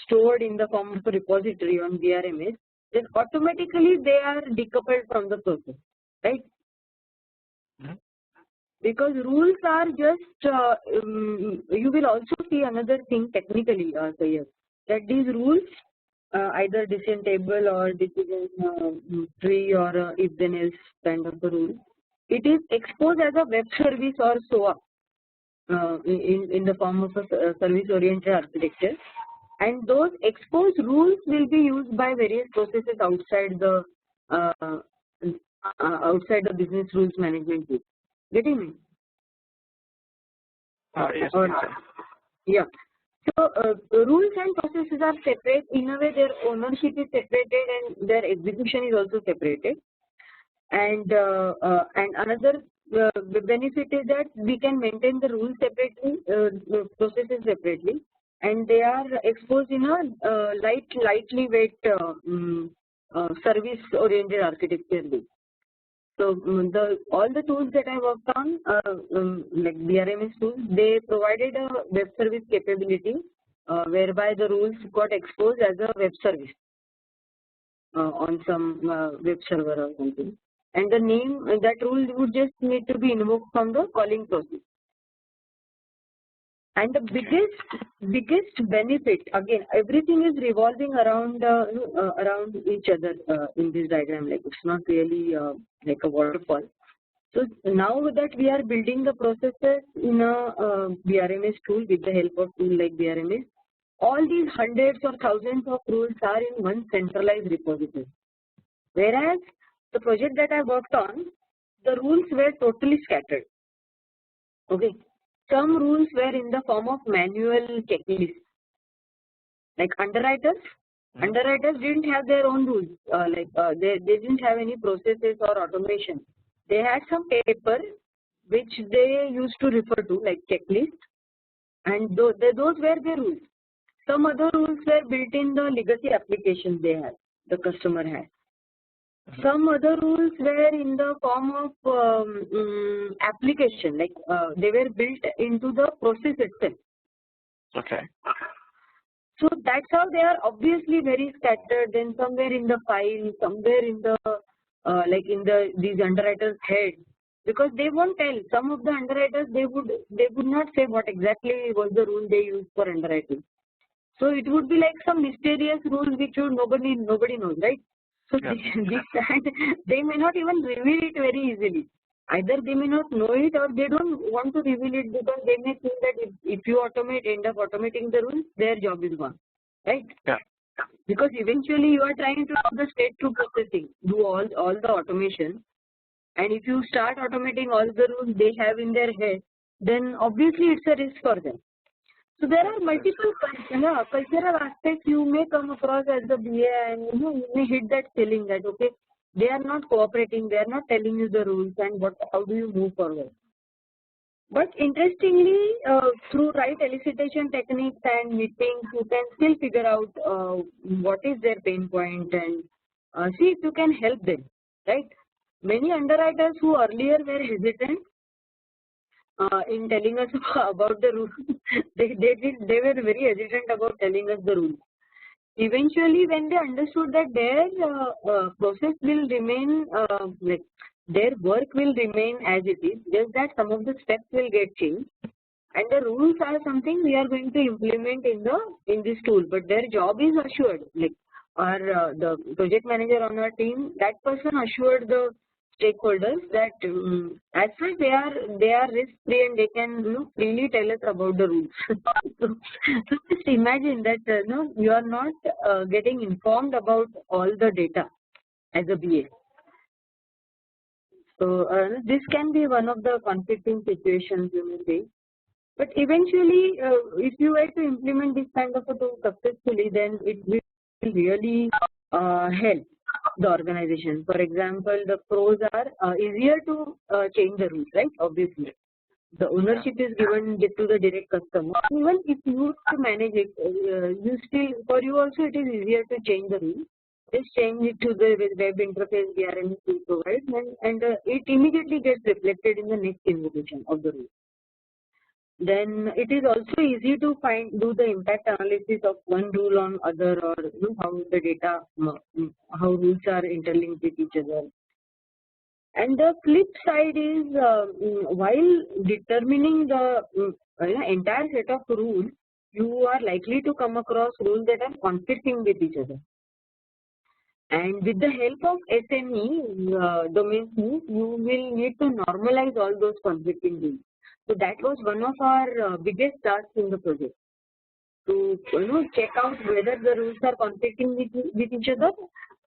stored in the form of a repository on BRMS, then automatically they are decoupled from the process, right? Mm-hmm. Because rules are just, you will also see another thing technically, Sayyad, that these rules, either decision table or decision tree or if-then-else kind of a rule, it is exposed as a web service or SOA. In the form of a service-oriented architecture, and those exposed rules will be used by various processes outside the business rules management group. Getting me? Yes. Yeah. So rules and processes are separate. In a way, their ownership is separated and their execution is also separated. And another benefit is that we can maintain the rules separately, processes separately, and they are exposed in a lightly weight service-oriented architecture. So all the tools that I worked on, like BRMS tools, they provided a web service capability whereby the rules got exposed as a web service on some web server or something. And the name, that rule would just need to be invoked from the calling process. And the biggest benefit, again, everything is revolving around each other in this diagram. Like, it's not really like a waterfall. So now that we are building the processes in a BRMS tool with the help of tool like BRMS, all these hundreds or thousands of rules are in one centralized repository. Whereas the project that I worked on, the rules were totally scattered. Okay, some rules were in the form of manual checklists. Like underwriters didn't have their own rules. They didn't have any processes or automation. They had some paper which they used to refer to, like checklist, and those were their rules. Some other rules were built in the legacy applications they had, the customer had. Some other rules were in the form of application, like they were built into the process itself. Okay. So that's how they are obviously very scattered. Then somewhere in the file, somewhere in the these underwriters' head, because they won't tell. Some of the underwriters they would not say what exactly was the rule they used for underwriting. So it would be like some mysterious rule which nobody knows, right? So Yeah. they may not even reveal it very easily. Either they may not know it, or they don't want to reveal it because they may think that if you end up automating the rules, their job is gone, right? Yeah. Because eventually you are trying to do the straight-through processing, do all the automation, and if you start automating all the rules they have in their head, then obviously it's a risk for them. So there are multiple cultural aspects you may come across as the BA, and you may hit that feeling that okay, they are not cooperating, they are not telling you the rules, and how do you move forward? But interestingly, through right elicitation techniques and meetings, you can still figure out what is their pain point and see if you can help them, right? Many underwriters who earlier were hesitant in telling us about the rules, they were very hesitant about telling us the rules. Eventually, when they understood that their process will remain like their work will remain as it is, just that some of the steps will get changed, and the rules are something we are going to implement in this tool. But their job is assured, like the project manager on our team, that person assured the stakeholders that as such they are risk free and they can freely tell us about the rules. So just imagine that you are not getting informed about all the data as a BA. So this can be one of the conflicting situations you may face. But eventually, if you were to implement this kind of a tool successfully, then it will really help the organization. For example, the pros are easier to change the rules, right? Obviously, the ownership is given to the direct customer. Even if you have to manage it, for you also it is easier to change the rules. Just change it to the web interface BRMS tool provides, and it immediately gets reflected in the next invocation of the rule. Then it is also easy to do the impact analysis of one rule on other, or how the data, how rules are interlinked with each other. And the flip side is while determining the entire set of rules, you are likely to come across rules that are conflicting with each other. And with the help of SME domain, you will need to normalize all those conflicting rules. So that was one of our biggest tasks in the project, to check out whether the rules are conflicting with each other,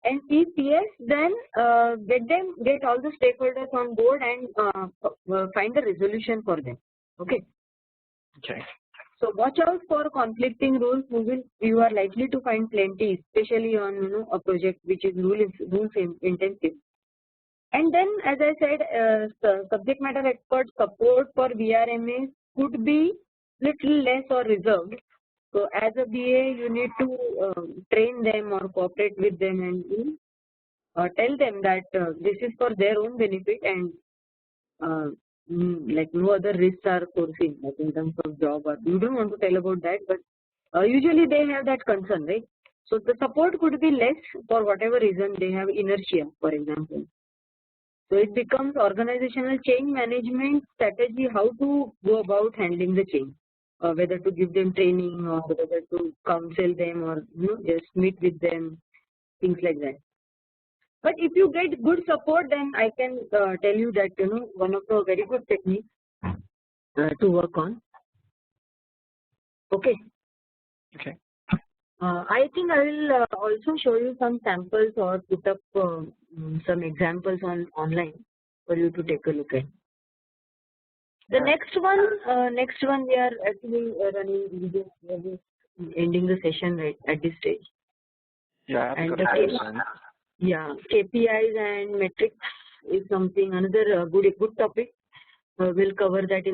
and if yes, then get all the stakeholders on board and find a resolution for them. Okay. Okay. So watch out for conflicting rules. You are likely to find plenty, especially on a project which is rules intensive. And then, as I said, subject matter expert support for VRMAs could be little less or reserved. So as a BA, you need to train them or cooperate with them and tell them that this is for their own benefit, and like no other risks are foreseen, like in terms of job, or you don't want to tell about that, but usually they have that concern, right? So the support could be less for whatever reason. They have inertia, for example. So it becomes organizational change management strategy, how to go about handling the change, whether to give them training or whether to counsel them or just meet with them, things like that. But if you get good support, then I can tell you that one of the very good techniques to work on. Okay. Okay. I think I will also show you some samples or put up some examples online for you to take a look at. The next one we are actually running. We are just ending the session right at this stage. Yeah. And yeah, KPIs and metrics is another good topic. We'll cover that in